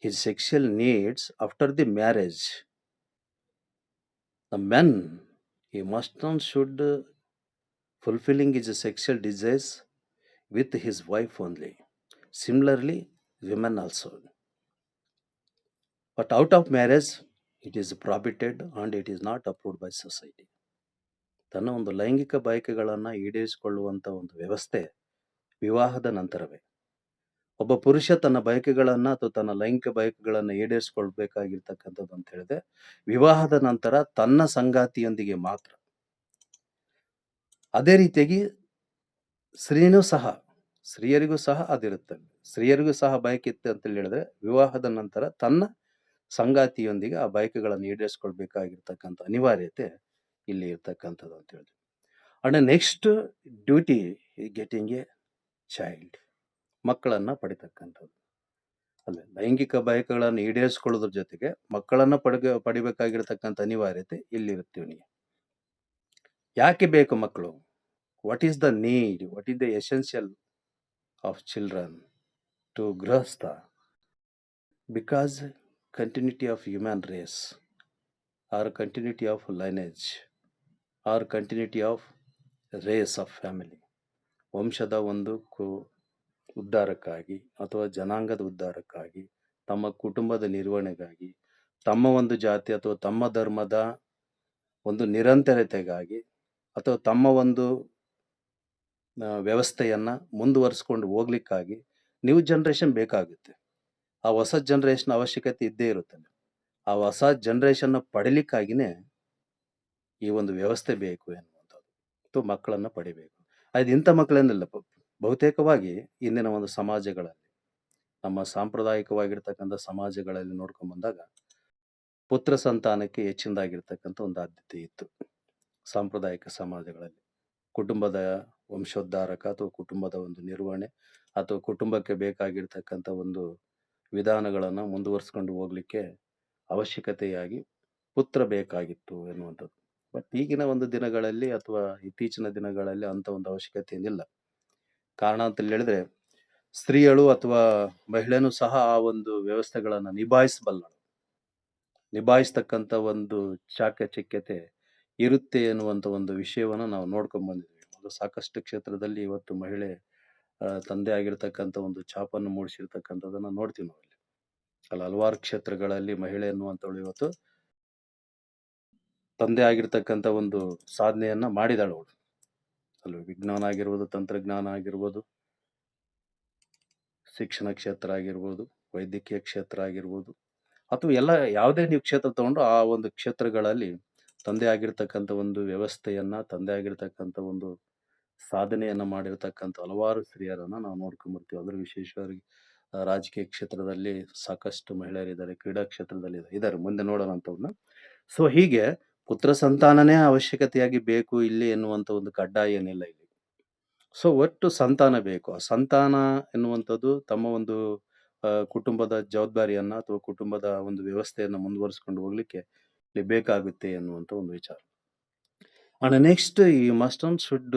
his sexual needs after the marriage. The man, he must not should fulfilling his sexual desires with his wife only. Similarly, women also. But out of marriage, it is prohibited and it is not approved by society. ತನ್ನ ಒಂದು ಲೈಂಗಿಕ ಬಯಕೆಗಳನ್ನು ಈಡೇರಿಸಿಕೊಳ್ಳುವಂಥ ಒಂದು ವ್ಯವಸ್ಥೆ ವಿವಾಹದ ನಂತರವೇ. ಒಬ್ಬ ಪುರುಷ ತನ್ನ ಬಯಕೆಗಳನ್ನು ಅಥವಾ ತನ್ನ ಲೈಂಗಿಕ ಬಯಕೆಗಳನ್ನು ಈಡೇರಿಸಿಕೊಳ್ಬೇಕಾಗಿರ್ತಕ್ಕಂಥದ್ದು ಅಂತ ಹೇಳಿದ್ರೆ ವಿವಾಹದ ನಂತರ ತನ್ನ ಸಂಗಾತಿಯೊಂದಿಗೆ ಮಾತ್ರ. ಅದೇ ರೀತಿಯಾಗಿ ಸ್ತ್ರೀಯರಿಗೂ ಸಹ ಅದಿರುತ್ತೆ. ಸ್ತ್ರೀಯರಿಗೂ ಸಹ ಬಯಕೆ ಇತ್ತು ಅಂತ ಹೇಳಿದ್ರೆ ವಿವಾಹದ ನಂತರ ತನ್ನ ಸಂಗಾತಿಯೊಂದಿಗೆ ಆ ಬಯಕೆಗಳನ್ನು ಈಡೇರಿಸಿಕೊಳ್ಬೇಕಾಗಿರ್ತಕ್ಕಂಥ ಅನಿವಾರ್ಯತೆ ಇಲ್ಲಿ ಇರ್ತಕ್ಕಂಥದ್ದು ಅಂತ ಹೇಳಿದ್ರು. And next duty getting A child, ಮಕ್ಕಳನ್ನ ಪಡಿತಕ್ಕಂಥದ್ದು. ಅಲ್ಲ, ಲೈಂಗಿಕ ಬಯಕೆಗಳನ್ನು ಈಡೇರಿಸಿಕೊಳ್ಳೋದ್ರ ಜೊತೆಗೆ ಮಕ್ಕಳನ್ನ ಪಡಿಬೇಕಾಗಿರ್ತಕ್ಕಂಥ ಅನಿವಾರ್ಯತೆ ಇಲ್ಲಿರುತ್ತೆ ಇವನಿಗೆ. ಯಾಕೆ ಬೇಕು ಮಕ್ಕಳು? What is the need, what is the essential of children to grihastha? Because continuity of human race or continuity of lineage or continuity of race of family. ವಂಶದ ಒಂದು ಉದ್ಧಾರಕ್ಕಾಗಿ ಅಥವಾ ಜನಾಂಗದ ಉದ್ಧಾರಕ್ಕಾಗಿ, ತಮ್ಮ ಕುಟುಂಬದ ನಿರ್ವಹಣೆಗಾಗಿ, ತಮ್ಮ ಒಂದು ಜಾತಿ ಅಥವಾ ತಮ್ಮ ಧರ್ಮದ ಒಂದು ನಿರಂತರತೆಗಾಗಿ ಅಥವಾ ತಮ್ಮ ಒಂದು ವ್ಯವಸ್ಥೆಯನ್ನ ಮುಂದುವರಿಸ್ಕೊಂಡು ಹೋಗ್ಲಿಕ್ಕಾಗಿ ನ್ಯೂ ಜನರೇಷನ್ ಬೇಕಾಗುತ್ತೆ. ಆ ಹೊಸ ಜನರೇಷನ್ ಅವಶ್ಯಕತೆ ಇದ್ದೇ ಇರುತ್ತೆ. ಆ ಹೊಸ ಜನರೇಷನ್ ಪಡಿಲಿಕ್ಕಾಗಿನೇ ಈ ಒಂದು ವ್ಯವಸ್ಥೆ ಬೇಕು ಎನ್ನುವಂಥದ್ದು. ಅಥವಾ ಮಕ್ಕಳನ್ನ ಪಡಿಬೇಕು. ಅದು ಇಂಥ ಮಕ್ಕಳೇನಿಲ್ಲ, ಬಹುತೇಕವಾಗಿ ಇಂದಿನ ಒಂದು ಸಮಾಜಗಳಲ್ಲಿ, ನಮ್ಮ ಸಾಂಪ್ರದಾಯಿಕವಾಗಿರ್ತಕ್ಕಂಥ ಸಮಾಜಗಳಲ್ಲಿ ನೋಡ್ಕೊಂಡ್ ಬಂದಾಗ ಪುತ್ರ ಸಂತಾನಕ್ಕೆ ಹೆಚ್ಚಿನದಾಗಿರ್ತಕ್ಕಂಥ ಒಂದು ಆದ್ಯತೆ ಇತ್ತು. ಸಾಂಪ್ರದಾಯಿಕ ಸಮಾಜಗಳಲ್ಲಿ ಕುಟುಂಬದ ವಂಶೋದ್ಧಾರಕ ಅಥವಾ ಕುಟುಂಬದ ಒಂದು ನಿರ್ವಹಣೆ ಅಥವಾ ಕುಟುಂಬಕ್ಕೆ ಬೇಕಾಗಿರ್ತಕ್ಕಂಥ ಒಂದು ವಿಧಾನಗಳನ್ನು ಮುಂದುವರಿಸ್ಕೊಂಡು ಹೋಗ್ಲಿಕ್ಕೆ ಅವಶ್ಯಕತೆಯಾಗಿ ಪುತ್ರ ಬೇಕಾಗಿತ್ತು ಎನ್ನುವಂಥದ್ದು. ಬಟ್ ಈಗಿನ ಒಂದು ದಿನಗಳಲ್ಲಿ ಅಥವಾ ಇತ್ತೀಚಿನ ದಿನಗಳಲ್ಲಿ ಅಂತ ಒಂದು ಅವಶ್ಯಕತೆ ಏನಿಲ್ಲ. ಕಾರಣ ಅಂತ ಹೇಳಿದ್ರೆ ಸ್ತ್ರೀಯಳು ಅಥವಾ ಮಹಿಳೆನೂ ಸಹ ಆ ಒಂದು ವ್ಯವಸ್ಥೆಗಳನ್ನು ನಿಭಾಯಿಸ್ತಕ್ಕಂಥ ಒಂದು ಚಾಕಚಕ್ಯತೆ ಇರುತ್ತೆ ಎನ್ನುವಂಥ ಒಂದು ವಿಷಯವನ್ನು ನಾವು ನೋಡ್ಕೊಂಡ್ ಬಂದಿದ್ವಿ. ಸಾಕಷ್ಟು ಕ್ಷೇತ್ರದಲ್ಲಿ ಇವತ್ತು ಮಹಿಳೆ ತಂದೆ ಆಗಿರ್ತಕ್ಕಂಥ ಒಂದು ಛಾಪನ್ನು ಮೂಡಿಸಿರ್ತಕ್ಕಂಥದ್ದನ್ನ ನೋಡ್ತೀವಿ ನಾವು. ಅಲ್ಲಿ ಹಲವಾರು ಕ್ಷೇತ್ರಗಳಲ್ಲಿ ಮಹಿಳೆ ಎನ್ನುವಂಥವಳು ಇವತ್ತು ತಂದೆ ಆಗಿರ್ತಕ್ಕಂಥ ಒಂದು ಸಾಧನೆಯನ್ನ ಮಾಡಿದಾಳು ಅವಳು. ಅಲ್ಲಿ ವಿಜ್ಞಾನ ಆಗಿರ್ಬೋದು, ತಂತ್ರಜ್ಞಾನ ಆಗಿರ್ಬೋದು, ಶಿಕ್ಷಣ ಕ್ಷೇತ್ರ ಆಗಿರ್ಬೋದು, ವೈದ್ಯಕೀಯ ಕ್ಷೇತ್ರ ಆಗಿರ್ಬೋದು, ಅಥವಾ ಎಲ್ಲ ಯಾವುದೇ ನೀವು ಕ್ಷೇತ್ರ ತಗೊಂಡು ಆ ಒಂದು ಕ್ಷೇತ್ರಗಳಲ್ಲಿ ತಂದೆ ಆಗಿರ್ತಕ್ಕಂಥ ಒಂದು ವ್ಯವಸ್ಥೆಯನ್ನ, ತಂದೆ ಆಗಿರ್ತಕ್ಕಂಥ ಒಂದು ಸಾಧನೆಯನ್ನ ಮಾಡಿರ್ತಕ್ಕಂಥ ಹಲವಾರು ಸ್ತ್ರೀಯರನ್ನ ನಾವು ನೋಡ್ಕೊಂಡ್ಬರ್ತೀವಿ. ಅದ್ರ ವಿಶೇಷವಾಗಿ ರಾಜಕೀಯ ಕ್ಷೇತ್ರದಲ್ಲಿ ಸಾಕಷ್ಟು ಮಹಿಳೆಯರಿದ್ದಾರೆ, ಕ್ರೀಡಾ ಕ್ಷೇತ್ರದಲ್ಲಿ ಇದ್ದಾರೆ. ಮುಂದೆ ನೋಡೋಣ ಅಂತವ್ರನ್ನ. ಸೊ ಹೀಗೆ ಪುತ್ರ ಸಂತಾನನೇ ಅವಶ್ಯಕತೆಯಾಗಿ ಬೇಕು ಇಲ್ಲಿ ಎನ್ನುವಂಥ ಒಂದು ಕಡ್ಡಾಯ ಏನಿಲ್ಲ ಇಲ್ಲಿ. ಸೊ ಒಟ್ಟು ಸಂತಾನ ಬೇಕು. ಆ ಸಂತಾನ ಎನ್ನುವಂಥದ್ದು ತಮ್ಮ ಒಂದು ಕುಟುಂಬದ ಜವಾಬ್ದಾರಿಯನ್ನ ಅಥವಾ ಕುಟುಂಬದ ಒಂದು ವ್ಯವಸ್ಥೆಯನ್ನ ಮುಂದುವರಿಸ್ಕೊಂಡು ಹೋಗ್ಲಿಕ್ಕೆ ಇಲ್ಲಿ ಬೇಕಾಗುತ್ತೆ ಎನ್ನುವಂಥ ಒಂದು ವಿಚಾರ. And next, you must on should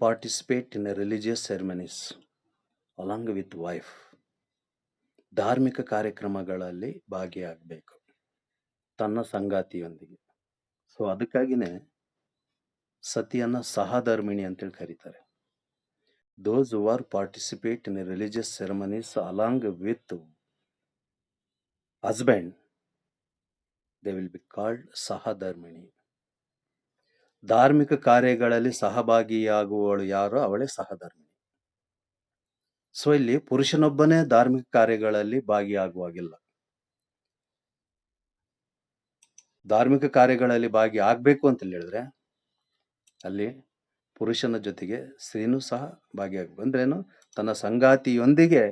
participate in religious ceremonies along with wife. ಧಾರ್ಮಿಕ ಕಾರ್ಯಕ್ರಮಗಳಲ್ಲಿ ಭಾಗಿಯಾಗಬೇಕು ತನ್ನ ಸಂಗಾತಿಯೊಂದಿಗೆ. ಸೊ ಅದಕ್ಕಾಗಿನೇ ಸತಿಯನ್ನ ಸಹಧರ್ಮಿಣಿ ಅಂತೇಳಿ ಕರೀತಾರೆ. Those who are participate in religious ceremonies along with husband, they will be called ಸಹಧರ್ಮಿಣಿ. ಧಾರ್ಮಿಕ ಕಾರ್ಯಗಳಲ್ಲಿ ಸಹಭಾಗಿಯಾಗುವವಳು ಯಾರು, ಅವಳೇ ಸಹಧರ್ಮಿಣಿ. ಸೊ ಇಲ್ಲಿ ಪುರುಷನೊಬ್ಬನೇ ಧಾರ್ಮಿಕ ಕಾರ್ಯಗಳಲ್ಲಿ ಭಾಗಿಯಾಗುವಾಗಿಲ್ಲ. ಧಾರ್ಮಿಕ ಕಾರ್ಯಗಳಲ್ಲಿ ಭಾಗಿ ಆಗ್ಬೇಕು ಅಂತ ಹೇಳಿದ್ರೆ ಅಲ್ಲಿ ಪುರುಷನ ಜೊತೆಗೆ ಸ್ತ್ರೀನೂ ಸಹ ಭಾಗಿಯಾಗಬೇಕು. ಅಂದ್ರೇನು? ತನ್ನ ಸಂಗಾತಿಯೊಂದಿಗೆ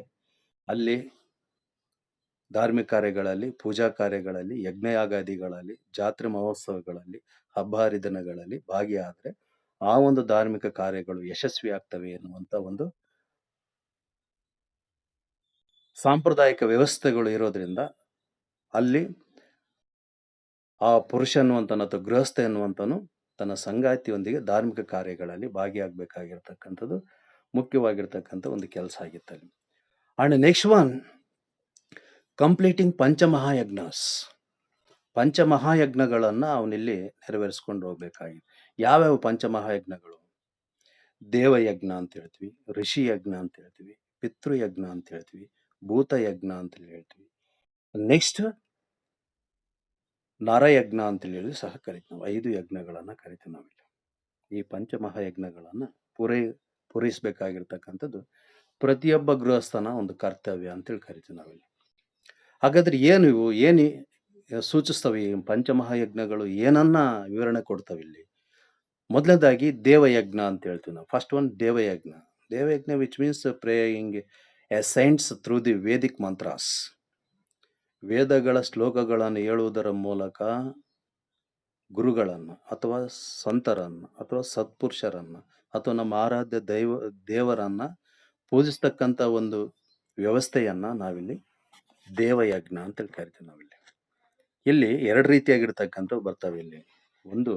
ಅಲ್ಲಿ ಧಾರ್ಮಿಕ ಕಾರ್ಯಗಳಲ್ಲಿ, ಪೂಜಾ ಕಾರ್ಯಗಳಲ್ಲಿ, ಯಜ್ಞಯಾಗಾದಿಗಳಲ್ಲಿ, ಜಾತ್ರೆ ಮಹೋತ್ಸವಗಳಲ್ಲಿ, ಹಬ್ಬ ಹರಿದಿನಗಳಲ್ಲಿ ಭಾಗಿಯಾದ್ರೆ ಆ ಒಂದು ಧಾರ್ಮಿಕ ಕಾರ್ಯಗಳು ಯಶಸ್ವಿ ಆಗ್ತವೆ ಎನ್ನುವಂತ ಒಂದು ಸಾಂಪ್ರದಾಯಿಕ ವ್ಯವಸ್ಥೆಗಳು ಇರೋದ್ರಿಂದ ಅಲ್ಲಿ ಆ ಪುರುಷ ಅನ್ನುವಂತನು ಅಥವಾ ಗೃಹಸ್ಥ ಎನ್ನುವಂತನು ತನ್ನ ಸಂಗಾತಿಯೊಂದಿಗೆ ಧಾರ್ಮಿಕ ಕಾರ್ಯಗಳಲ್ಲಿ ಭಾಗಿಯಾಗಬೇಕಾಗಿರ್ತಕ್ಕಂಥದ್ದು ಮುಖ್ಯವಾಗಿರ್ತಕ್ಕಂಥ ಒಂದು ಕೆಲಸ ಆಗಿತ್ತಲ್ಲಿ. And next one, completing panchamahayajnas. ಪಂಚಮಹಾಯಜ್ಞಗಳನ್ನ ಅವನಿಲ್ಲಿ ನೆರವೇರಿಸ್ಕೊಂಡು ಹೋಗ್ಬೇಕಾಗಿದೆ. ಯಾವ್ಯಾವ ಪಂಚಮಹಾಯಜ್ಞಗಳು? ದೇವಯಜ್ಞ ಅಂತ ಹೇಳ್ತೀವಿ, ಋಷಿ ಯಜ್ಞ ಅಂತ ಹೇಳ್ತೀವಿ, ಪಿತೃಯಜ್ಞ ಅಂತ ಹೇಳ್ತೀವಿ, ಭೂತಯಜ್ಞ ಅಂತ ಹೇಳ್ತೀವಿ. ನೆಕ್ಸ್ಟ್ ನರಯಜ್ಞ ಅಂತ ಹೇಳಿ ಸಹ ಕರಿತೀವಿ. 5 ಯಜ್ಞಗಳನ್ನ ಕರಿತೀವಿ ನಾವಿಲ್ಲಿ. ಈ ಪಂಚಮಹಾಯಜ್ಞಗಳನ್ನ ಪೂರೈಸಬೇಕಾಗಿರ್ತಕ್ಕಂಥದ್ದು ಪ್ರತಿಯೊಬ್ಬ ಗೃಹಸ್ಥನ ಒಂದು ಕರ್ತವ್ಯ ಅಂತೇಳಿ ಕರಿತೀವಿ ನಾವಿಲ್ಲಿ. ಹಾಗಾದ್ರೆ ಏನು ಇವು ಏನು ಸೂಚಿಸ್ತವೆ? ಈ ಪಂಚಮಹಾಯಜ್ಞಗಳು ಏನನ್ನ ವಿವರಣೆ ಕೊಡ್ತವೆ ಇಲ್ಲಿ? ಮೊದಲನೇದಾಗಿ ದೇವಯಜ್ಞ ಅಂತ ಹೇಳ್ತೀವಿ ನಾವು. First one devayajna. Devayajna which means praying a science through the Vedic mantras. ವೇದಗಳ ಶ್ಲೋಕಗಳನ್ನು ಹೇಳುವುದರ ಮೂಲಕ ಗುರುಗಳನ್ನ ಅಥವಾ ಸಂತರನ್ನ ಅಥವಾ ಸತ್ಪುರುಷರನ್ನ ಅಥವಾ ನಮ್ಮ ಆರಾಧ್ಯ ದೇವರನ್ನ ಪೂಜಿಸ್ತಕ್ಕಂಥ ಒಂದು ವ್ಯವಸ್ಥೆಯನ್ನ ನಾವಿಲ್ಲಿ ದೇವಯಜ್ಞ ಅಂತ ಕರಿತೀವಿ ನಾವಿಲ್ಲಿ. ಇಲ್ಲಿ 2 ರೀತಿಯಾಗಿರ್ತಕ್ಕಂಥವು ಬರ್ತವೆ ಇಲ್ಲಿ. ಒಂದು,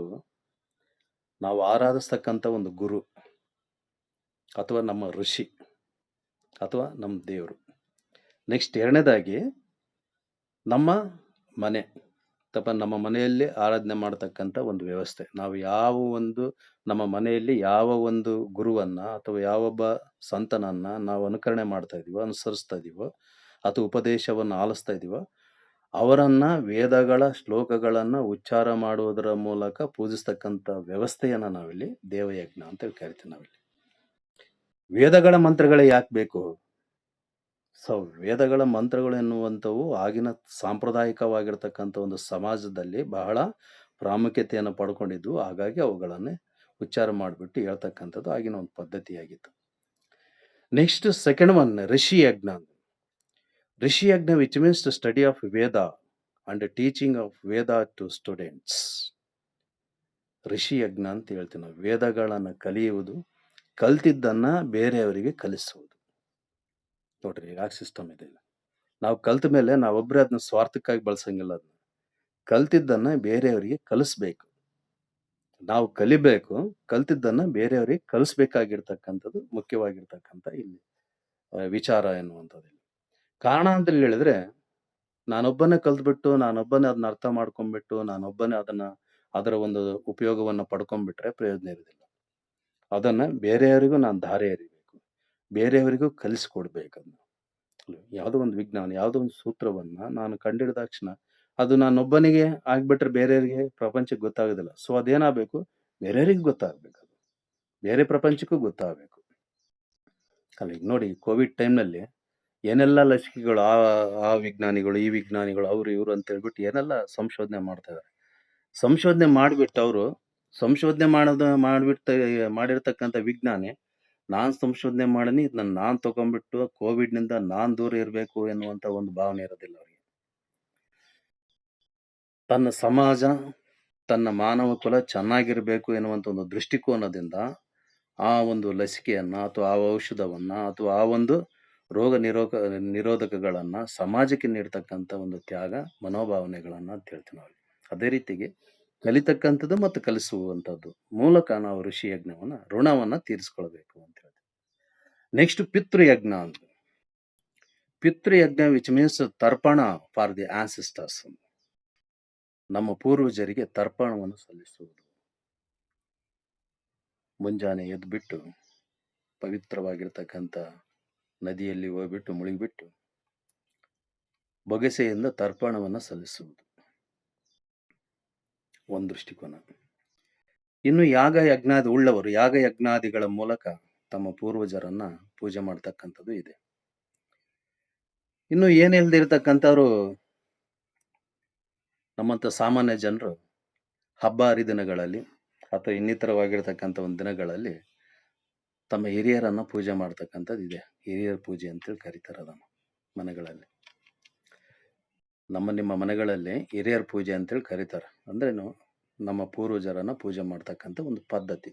ನಾವು ಆರಾಧಿಸ್ತಕ್ಕಂಥ ಒಂದು ಗುರು ಅಥವಾ ನಮ್ಮ ಋಷಿ ಅಥವಾ ನಮ್ಮ ದೇವರು. ನೆಕ್ಸ್ಟ್ ಎರಡನೇದಾಗಿ ನಮ್ಮ ಮನೆ ಅಥವಾ ನಮ್ಮ ಮನೆಯಲ್ಲಿ ಆರಾಧನೆ ಮಾಡತಕ್ಕಂಥ ಒಂದು ವ್ಯವಸ್ಥೆ. ನಾವು ಯಾವ ಒಂದು ನಮ್ಮ ಮನೆಯಲ್ಲಿ ಯಾವ ಒಂದು ಗುರುವನ್ನ ಅಥವಾ ಯಾವೊಬ್ಬ ಸಂತನನ್ನ ನಾವು ಅನುಕರಣೆ ಮಾಡ್ತಾ ಇದೀವೋ, ಅನುಸರಿಸ್ತಾ ಇದೀವೋ ಅಥವಾ ಉಪದೇಶವನ್ನು ಆಲಿಸ್ತಾ ಇದೀವೋ ಅವರನ್ನ ವೇದಗಳ ಶ್ಲೋಕಗಳನ್ನ ಉಚ್ಚಾರ ಮಾಡುವುದರ ಮೂಲಕ ಪೂಜಿಸ್ತಕ್ಕಂಥ ವ್ಯವಸ್ಥೆಯನ್ನ ನಾವಿಲ್ಲಿ ದೇವಯಜ್ಞ ಅಂತ ಕರಿತೀವಿ ನಾವಿಲ್ಲಿ. ವೇದಗಳ ಮಂತ್ರಗಳೇ ಯಾಕೆ ಬೇಕು? ಸೊ ವೇದಗಳ ಮಂತ್ರಗಳು ಎನ್ನುವಂಥವು ಆಗಿನ ಸಾಂಪ್ರದಾಯಿಕವಾಗಿರ್ತಕ್ಕಂಥ ಒಂದು ಸಮಾಜದಲ್ಲಿ ಬಹಳ ಪ್ರಾಮುಖ್ಯತೆಯನ್ನು ಪಡ್ಕೊಂಡಿದ್ವು. ಹಾಗಾಗಿ ಅವುಗಳನ್ನೇ ಉಚ್ಚಾರ ಮಾಡಿಬಿಟ್ಟು ಹೇಳ್ತಕ್ಕಂಥದ್ದು ಆಗಿನ ಒಂದು ಪದ್ಧತಿಯಾಗಿತ್ತು. Next second one, rishi yajna. Rishi yajna which means to study of Veda and teaching of Veda to students. ಋಷಿ ಯಜ್ಞ ಅಂತ ಹೇಳ್ತೀವಿ ನಾವು. ವೇದಗಳನ್ನು ಕಲಿಯುವುದು, ಕಲ್ತಿದ್ದನ್ನ ಬೇರೆಯವರಿಗೆ ಕಲಿಸುವುದು. ನೋಡ್ರಿ ಯಾಕೆ ಸಿಸ್ಟಮ್ ಇದೆ. ನಾವು ಕಲ್ತ ಮೇಲೆ ನಾವೊಬ್ಬರೇ ಅದನ್ನ ಸ್ವಾರ್ಥಕ್ಕಾಗಿ ಬಳಸಂಗಿಲ್ಲ. ಅದನ್ನ ಕಲ್ತಿದ್ದನ್ನ ಬೇರೆಯವರಿಗೆ ಕಲಿಸ್ಬೇಕು. ನಾವು ಕಲಿಬೇಕು, ಕಲ್ತಿದ್ದನ್ನ ಬೇರೆಯವರಿಗೆ ಕಲಿಸ್ಬೇಕಾಗಿರ್ತಕ್ಕಂಥದ್ದು ಮುಖ್ಯವಾಗಿರ್ತಕ್ಕಂಥ ಇಲ್ಲಿ ವಿಚಾರ ಎನ್ನುವಂಥದ್ದು. ಕಾರಣ ಅಂತ ಹೇಳಿದ್ರೆ, ನಾನೊಬ್ಬನೇ ಕಲ್ತ್ಬಿಟ್ಟು ನಾನೊಬ್ಬನೇ ಅದನ್ನ ಅರ್ಥ ಮಾಡ್ಕೊಂಡ್ಬಿಟ್ಟು ನಾನೊಬ್ಬನೇ ಅದರ ಒಂದು ಉಪಯೋಗವನ್ನ ಪಡ್ಕೊಂಡ್ಬಿಟ್ರೆ ಪ್ರಯೋಜನ ಇರೋದಿಲ್ಲ. ಅದನ್ನ ಬೇರೆಯವರಿಗೂ ನಾನು ದಾರಿ ಎರಿಬೇಕು, ಬೇರೆಯವರಿಗೂ ಕಲಿಸ್ಕೊಡ್ಬೇಕದನ್ನ. ಯಾವುದೋ ಒಂದು ವಿಜ್ಞಾನ, ಯಾವುದೋ ಒಂದು ಸೂತ್ರವನ್ನ ನಾನು ಕಂಡಿಡಿದ ತಕ್ಷಣ ಅದು ನಾನೊಬ್ಬನಿಗೆ ಆಗ್ಬಿಟ್ರೆ ಬೇರೆಯವರಿಗೆ ಪ್ರಪಂಚಕ್ಕೆ ಗೊತ್ತಾಗೋದಿಲ್ಲ. ಸೊ ಅದೇನಾಗಬೇಕು, ಬೇರೆಯವರಿಗೆ ಗೊತ್ತಾಗ್ಬೇಕು, ಅದು ಬೇರೆ ಪ್ರಪಂಚಕ್ಕೂ ಗೊತ್ತಾಗಬೇಕು ಅಲ್ಲ. ಈಗ ನೋಡಿ, ಕೋವಿಡ್ ಟೈಮ್ನಲ್ಲಿ ಏನೆಲ್ಲ ಲಸಿಕೆಗಳು ಆ ವಿಜ್ಞಾನಿಗಳು, ಈ ವಿಜ್ಞಾನಿಗಳು, ಅವರು ಇವರು ಅಂತ ಹೇಳ್ಬಿಟ್ಟು ಏನೆಲ್ಲ ಸಂಶೋಧನೆ ಮಾಡ್ತಾ ಇದ್ದಾರೆ. ಸಂಶೋಧನೆ ಮಾಡಿಬಿಟ್ಟು ಅವರು ಸಂಶೋಧನೆ ಮಾಡಿರ್ತಕ್ಕಂಥ ವಿಜ್ಞಾನಿ, ನಾನ್ ಸಂಶೋಧನೆ ಮಾಡೀನಿ, ಇದನ್ನ ನಾನ್ ತಗೊಂಡ್ಬಿಟ್ಟು ಕೋವಿಡ್ನಿಂದ ನಾನ್ ದೂರ ಇರಬೇಕು ಎನ್ನುವಂತ ಒಂದು ಭಾವನೆ ಇರೋದಿಲ್ಲ ಅವರಿಗೆ. ತನ್ನ ಸಮಾಜ, ತನ್ನ ಮಾನವ ಕುಲ ಚೆನ್ನಾಗಿರ್ಬೇಕು ಎನ್ನುವಂತ ಒಂದು ದೃಷ್ಟಿಕೋನದಿಂದ ಆ ಒಂದು ಲಸಿಕೆಯನ್ನ ಅಥವಾ ಆ ಔಷಧವನ್ನ ಅಥವಾ ಆ ಒಂದು ರೋಗ ನಿರೋಧಕಗಳನ್ನ ಸಮಾಜಕ್ಕೆ ನೀಡ್ತಕ್ಕಂಥ ಒಂದು ತ್ಯಾಗ ಮನೋಭಾವನೆಗಳನ್ನ ಅಂತ ಹೇಳ್ತೀವಿ ನಾವು. ಅದೇ ರೀತಿಗೆ ಕಲಿತಕ್ಕಂಥದ್ದು ಮತ್ತು ಕಲಿಸುವಂಥದ್ದು ಮೂಲಕ ನಾವು ಋಷಿ ಯಜ್ಞವನ್ನ ಋಣವನ್ನ ತೀರಿಸ್ಕೊಳ್ಬೇಕು ಅಂತ ಹೇಳ್ತೀವಿ. ನೆಕ್ಸ್ಟ್ ಪಿತೃಯಜ್ಞ ಅಂತ. ಪಿತೃಯಜ್ಞ ವಿಚ್ ಮೀನ್ಸ್ ತರ್ಪಣ ಫಾರ್ ದಿ ಆನ್ಸಿಸ್ಟರ್ಸ್. ನಮ್ಮ ಪೂರ್ವಜರಿಗೆ ತರ್ಪಣವನ್ನು ಸಲ್ಲಿಸುವುದು. ಮುಂಜಾನೆ ಎದ್ಬಿಟ್ಟು ಪವಿತ್ರವಾಗಿರ್ತಕ್ಕಂಥ ನದಿಯಲ್ಲಿ ಹೋಗ್ಬಿಟ್ಟು ಮುಳುಗಿಬಿಟ್ಟು ಬೊಗಸೆಯಿಂದ ತರ್ಪಣವನ್ನು ಸಲ್ಲಿಸುವುದು ಒಂದು ದೃಷ್ಟಿಕೋನ. ಇನ್ನು ಯಾಗ ಯಜ್ಞಾದಿ ಉಳ್ಳವರು ಯಾಗ ಯಜ್ಞಾದಿಗಳ ಮೂಲಕ ತಮ್ಮ ಪೂರ್ವಜರನ್ನ ಪೂಜೆ ಮಾಡ್ತಕ್ಕಂಥದ್ದು ಇದೆ. ಇನ್ನು ಏನಿಲ್ದಿರ್ತಕ್ಕಂಥವ್ರು ನಮ್ಮಂತ ಸಾಮಾನ್ಯ ಜನರು ಹಬ್ಬ ಹರಿದಿನಗಳಲ್ಲಿ ಅಥವಾ ಇನ್ನಿತರವಾಗಿರ್ತಕ್ಕಂಥ ಒಂದು ದಿನಗಳಲ್ಲಿ ತಮ್ಮ ಹಿರಿಯರನ್ನ ಪೂಜೆ ಮಾಡ್ತಕ್ಕಂಥದ್ದು ಇದೆ. ಹಿರಿಯರ ಪೂಜೆ ಅಂತೇಳಿ ಕರೀತಾರೆ ಅದನ್ನು ಮನೆಗಳಲ್ಲಿ. ನಿಮ್ಮ ಮನೆಗಳಲ್ಲಿ ಹಿರಿಯರ ಪೂಜೆ ಅಂತೇಳಿ ಕರೀತಾರೆ. ಅಂದ್ರೇನು, ನಮ್ಮ ಪೂರ್ವಜರನ್ನ ಪೂಜೆ ಮಾಡ್ತಕ್ಕಂಥ ಒಂದು ಪದ್ಧತಿ.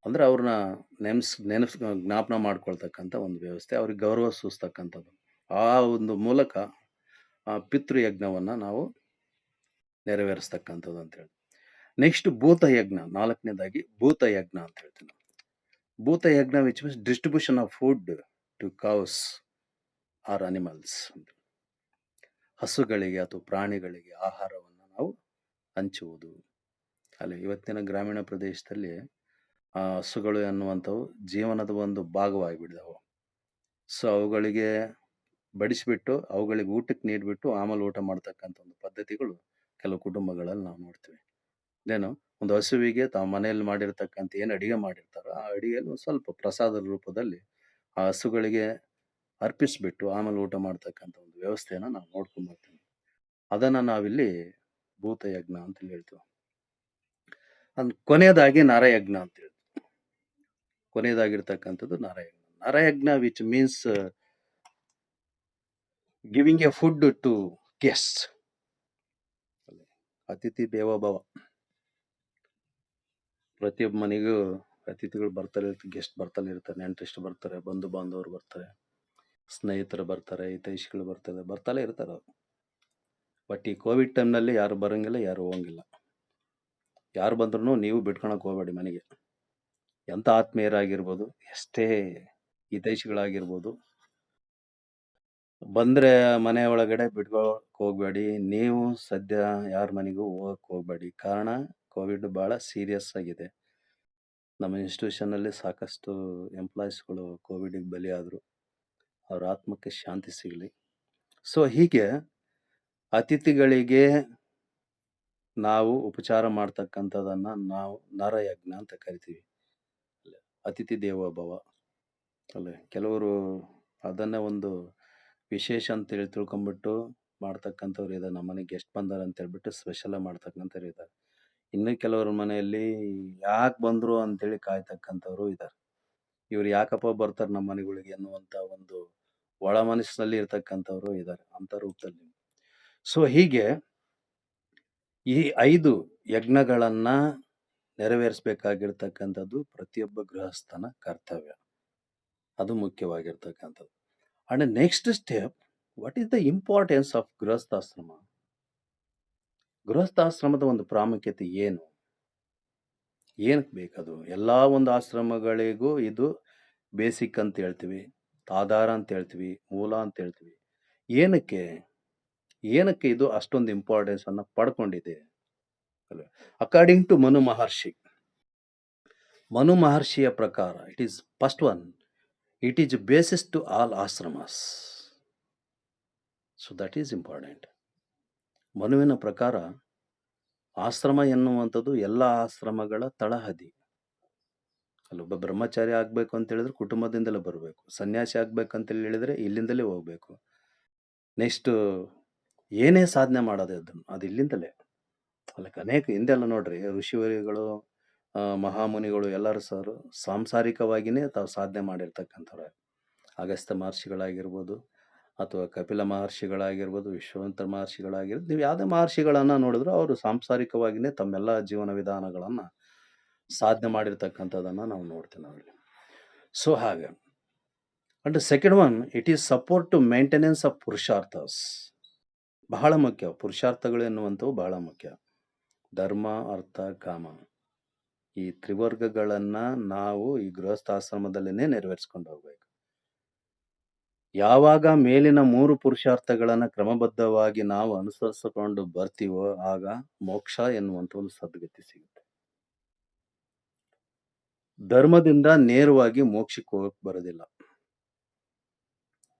ಅಂದ್ರೆ ಅವ್ರನ್ನ ಜ್ಞಾಪನ ಮಾಡ್ಕೊಳ್ತಕ್ಕಂಥ ಒಂದು ವ್ಯವಸ್ಥೆ, ಅವ್ರಿಗೆ ಗೌರವ ಸೂಸ್ತಕ್ಕಂಥದ್ದು. ಆ ಒಂದು ಮೂಲಕ ಪಿತೃಯಜ್ಞವನ್ನ ನಾವು ನೆರವೇರಿಸ್ತಕ್ಕಂಥದ್ದು ಅಂತೇಳಿ. ನೆಕ್ಸ್ಟ್ ಭೂತಯಜ್ಞ, 4ನೇದಾಗಿ ಭೂತಯಜ್ಞ ಅಂತ ಹೇಳ್ತೀನಿ. Bhutayajna which means distribution of food to cows or animals. ಹಸುಗಳಿಗೆ ಅಥವಾ ಪ್ರಾಣಿಗಳಿಗೆ ಆಹಾರವನ್ನು ನಾವು ಹಂಚುವುದು. ಅಲ್ಲಿ ಇವತ್ತಿನ ಗ್ರಾಮೀಣ ಪ್ರದೇಶದಲ್ಲಿ ಹಸುಗಳು ಎನ್ನುವಂಥವು ಜೀವನದ ಒಂದು ಭಾಗವಾಗಿಬಿಡ್ದವು. ಸೊ ಅವುಗಳಿಗೆ ಬಡಿಸಿಬಿಟ್ಟು ಅವುಗಳಿಗೆ ಊಟಕ್ಕೆ ನೀಡಿಬಿಟ್ಟು ಆಮೇಲೆ ಊಟ ಮಾಡ್ತಕ್ಕಂಥ ಒಂದು ಪದ್ಧತಿಗಳು ಕೆಲವು ಕುಟುಂಬಗಳಲ್ಲಿ ನಾವು ನೋಡ್ತೀವಿ. ಏನು, ಒಂದು ಹಸುವಿಗೆ ತಾವು ಮನೆಯಲ್ಲಿ ಮಾಡಿರ್ತಕ್ಕಂಥ ಏನು ಅಡಿಗೆ ಮಾಡಿರ್ತಾರೋ ಆ ಅಡಿಗೆಯಲ್ಲಿ ಸ್ವಲ್ಪ ಪ್ರಸಾದದ ರೂಪದಲ್ಲಿ ಆ ಹಸುಗಳಿಗೆ ಅರ್ಪಿಸ್ಬಿಟ್ಟು ಆಮೇಲೆ ಊಟ ಮಾಡ್ತಕ್ಕಂಥ ಒಂದು ವ್ಯವಸ್ಥೆಯನ್ನ ನಾವು ನೋಡ್ಕೊಂಡ್ ಬರ್ತೀವಿ. ಅದನ್ನ ನಾವಿಲ್ಲಿ ಭೂತಯಜ್ಞ ಅಂತ ಹೇಳ್ತೀವಿ. ಕೊನೆಯದಾಗಿ ನರಯಜ್ಞ ಅಂತ ಹೇಳ್ತೀವಿ. ಕೊನೆಯದಾಗಿರ್ತಕ್ಕಂಥದ್ದು ನರಯಜ್ಞ. Narayajna which means giving a food to guest. ಅತಿಥಿ ದೇವೋಭವ. ಪ್ರತಿಯೊಬ್ಬ ಮನೆಗೂ ಅತಿಥಿಗಳು ಬರ್ತಾರೆ, ಗೆಸ್ಟ್ ಬರ್ತಾನೆ ಇರ್ತಾರೆ, ನೆಂಟರಿಷ್ಟು ಬರ್ತಾರೆ, ಬಂಧು ಬಾಂಧವರು ಬರ್ತಾರೆ, ಸ್ನೇಹಿತರು ಬರ್ತಾರೆ, ಹಿತೈಷಿಗಳು ಬರ್ತಾನೆ ಇರ್ತಾರೆ ಅವ್ರು. ಬಟ್ ಈ ಕೋವಿಡ್ ಟೈಮ್ನಲ್ಲಿ ಯಾರು ಬರಂಗಿಲ್ಲ, ಯಾರು ಹೋಗಂಗಿಲ್ಲ. ಯಾರು ಬಂದ್ರು ನೀವು ಬಿಟ್ಕೊಳಕ್ ಹೋಗ್ಬೇಡಿ ಮನೆಗೆ. ಎಂತ ಆತ್ಮೀಯರಾಗಿರ್ಬೋದು, ಎಷ್ಟೇ ಹಿತೈಷಿಗಳಾಗಿರ್ಬೋದು, ಬಂದ್ರೆ ಮನೆ ಒಳಗಡೆ ಬಿಟ್ಕೊಳಕ್ ಹೋಗ್ಬೇಡಿ. ನೀವು ಸದ್ಯ ಯಾರ ಮನೆಗೂ ಹೋಗಕ್ ಹೋಗ್ಬೇಡಿ. ಕಾರಣ ಕೋವಿಡ್ ಬಹಳ ಸೀರಿಯಸ್ ಆಗಿದೆ. ನಮ್ಮ ಇನ್ಸ್ಟಿಟ್ಯೂಷನ್ ಅಲ್ಲಿ ಸಾಕಷ್ಟು ಎಂಪ್ಲಾಯೀಸ್ಗಳು ಕೋವಿಡ್ಗೆ ಬಲಿಯಾದ್ರು. ಅವ್ರ ಆತ್ಮಕ್ಕೆ ಶಾಂತಿ ಸಿಗಲಿ. ಸೊ ಹೀಗೆ ಅತಿಥಿಗಳಿಗೆ ನಾವು ಉಪಚಾರ ಮಾಡ್ತಕ್ಕಂಥದನ್ನ ನಾವು ನರಯಜ್ಞ ಅಂತ ಕರಿತೀವಿ. ಅತಿಥಿ ದೇವೋಭವ ಅಲ್ಲೇ. ಕೆಲವರು ಅದನ್ನೇ ಒಂದು ವಿಶೇಷ ಅಂತೇಳಿ ತಿಳ್ಕೊಂಬಿಟ್ಟು ಮಾಡ್ತಕ್ಕಂಥವ್ರು ಇದ್ದಾರೆ. ನಮ್ಮ ಮನೆಗೆ ಗೆಸ್ಟ್ ಬಂದಾರ ಅಂತ ಹೇಳ್ಬಿಟ್ಟು ಸ್ಪೆಷಲ್ ಮಾಡ್ತಕ್ಕಂಥವ್ರು ಇದ್ದಾರೆ. ಇನ್ನು ಕೆಲವ್ರ ಮನೆಯಲ್ಲಿ ಯಾಕೆ ಬಂದ್ರು ಅಂತೇಳಿ ಕಾಯ್ತಕ್ಕಂಥವ್ರು ಇದ್ದಾರೆ. ಇವ್ರು ಯಾಕಪ್ಪ ಬರ್ತಾರೆ ನಮ್ಮ ಮನೆಗಳಿಗೆ ಅನ್ನುವಂತ ಒಂದು ಒಳ ಮನಸ್ಸಿನಲ್ಲಿ ಇರ್ತಕ್ಕಂಥವ್ರು ಇದ್ದಾರೆ ಅಂತ ರೂಪದಲ್ಲಿ. ಸೊ ಹೀಗೆ ಈ 5 ಯಜ್ಞಗಳನ್ನ ನೆರವೇರಿಸಬೇಕಾಗಿರ್ತಕ್ಕಂಥದ್ದು ಪ್ರತಿಯೊಬ್ಬ ಗೃಹಸ್ಥನ ಕರ್ತವ್ಯ. ಅದು ಮುಖ್ಯವಾಗಿರ್ತಕ್ಕಂಥದ್ದು. And next step, what is the importance of grihasthashrama? ಗೃಹಸ್ಥಾಶ್ರಮದ ಒಂದು ಪ್ರಾಮುಖ್ಯತೆ ಏನು? ಏನಕ್ಕೆ ಬೇಕದು? ಎಲ್ಲಾ ಒಂದು ಆಶ್ರಮಗಳಿಗೂ ಇದು ಬೇಸಿಕ್ ಅಂತ ಹೇಳ್ತೀವಿ, ಆಧಾರ ಅಂತ ಹೇಳ್ತೀವಿ, ಮೂಲ ಅಂತ ಹೇಳ್ತೀವಿ. ಏನಕ್ಕೆ ಇದು ಅಷ್ಟೊಂದು ಇಂಪಾರ್ಟೆನ್ಸ್ ಅನ್ನ ಪಡ್ಕೊಂಡಿದೆ? ಅಕಾರ್ಡಿಂಗ್ ಟು ಮನು ಮಹರ್ಷಿಯ ಪ್ರಕಾರ, it is first one, it is basis to all ashramas. So that is important. ಮನುವಿನ ಪ್ರಕಾರ ಆಶ್ರಮ ಎನ್ನುವಂಥದ್ದು ಎಲ್ಲ ಆಶ್ರಮಗಳ ತಳಹದಿ. ಅಲ್ಲೊಬ್ಬ ಬ್ರಹ್ಮಚಾರಿ ಆಗ್ಬೇಕು ಅಂತ ಹೇಳಿದ್ರೆ ಕುಟುಂಬದಿಂದಲೇ ಬರಬೇಕು. ಸನ್ಯಾಸಿ ಆಗ್ಬೇಕಂತ ಹೇಳಿದ್ರೆ ಇಲ್ಲಿಂದಲೇ ಹೋಗ್ಬೇಕು. ನೆಕ್ಸ್ಟ್ ಏನೇ ಸಾಧನೆ ಮಾಡೋದು ಅದು ಇಲ್ಲಿಂದಲೇ. ಅಲ್ಲಕ್ಕೆ ಅನೇಕ ಹಿಂದೆಲ್ಲ ನೋಡ್ರಿ, ಋಷಿವರಿಗಳು, ಮಹಾಮುನಿಗಳು ಎಲ್ಲರೂ ಸರ್ ಸಾಂಸಾರಿಕವಾಗಿಯೇ ತಾವು ಸಾಧನೆ ಮಾಡಿರ್ತಕ್ಕಂಥವ್ರು. ಅಗಸ್ತ್ಯ ಮಹರ್ಷಿಗಳಾಗಿರ್ಬೋದು, ಅಥವಾ ಕಪಿಲ ಮಹರ್ಷಿಗಳಾಗಿರ್ಬೋದು, ವಿಶ್ವಾಮಿತ್ರ ಮಹರ್ಷಿಗಳಾಗಿರ್ಬೋದು, ನೀವು ಯಾವುದೇ ಮಹರ್ಷಿಗಳನ್ನ ನೋಡಿದ್ರು ಅವರು ಸಾಂಸಾರಿಕವಾಗಿಯೇ ತಮ್ಮೆಲ್ಲ ಜೀವನ ವಿಧಾನಗಳನ್ನ ಸಾಧನೆ ಮಾಡಿರ್ತಕ್ಕಂಥದ್ದನ್ನ ನಾವು ನೋಡ್ತೀವಿ ನಾವಿಲ್ಲಿ. ಸೊ ಹಾಗೆ. And second one, it is support to maintenance of purusharthas. ಬಹಳ ಮುಖ್ಯ. ಪುರುಷಾರ್ಥಗಳು ಎನ್ನುವಂಥವು ಬಹಳ ಮುಖ್ಯ. ಧರ್ಮ, ಅರ್ಥ, ಕಾಮ, ಈ ತ್ರಿವರ್ಗಗಳನ್ನ ನಾವು ಈ ಗೃಹಸ್ಥಾಶ್ರಮದಲ್ಲೇನೆ ನೆರವೇರಿಸ್ಕೊಂಡು ಹೋಗ್ಬೇಕು. ಯಾವಾಗ ಮೇಲಿನ 3 ಪುರುಷಾರ್ಥಗಳನ್ನ ಕ್ರಮಬದ್ಧವಾಗಿ ನಾವು ಅನುಸರಿಸಿಕೊಂಡು ಬರ್ತೀವೋ ಆಗ ಮೋಕ್ಷ ಎನ್ನುವಂಥ ಒಂದು ಸದ್ಗತಿ ಸಿಗುತ್ತೆ. ಧರ್ಮದಿಂದ ನೇರವಾಗಿ ಮೋಕ್ಷಕ್ಕೆ ಹೋಗಕ್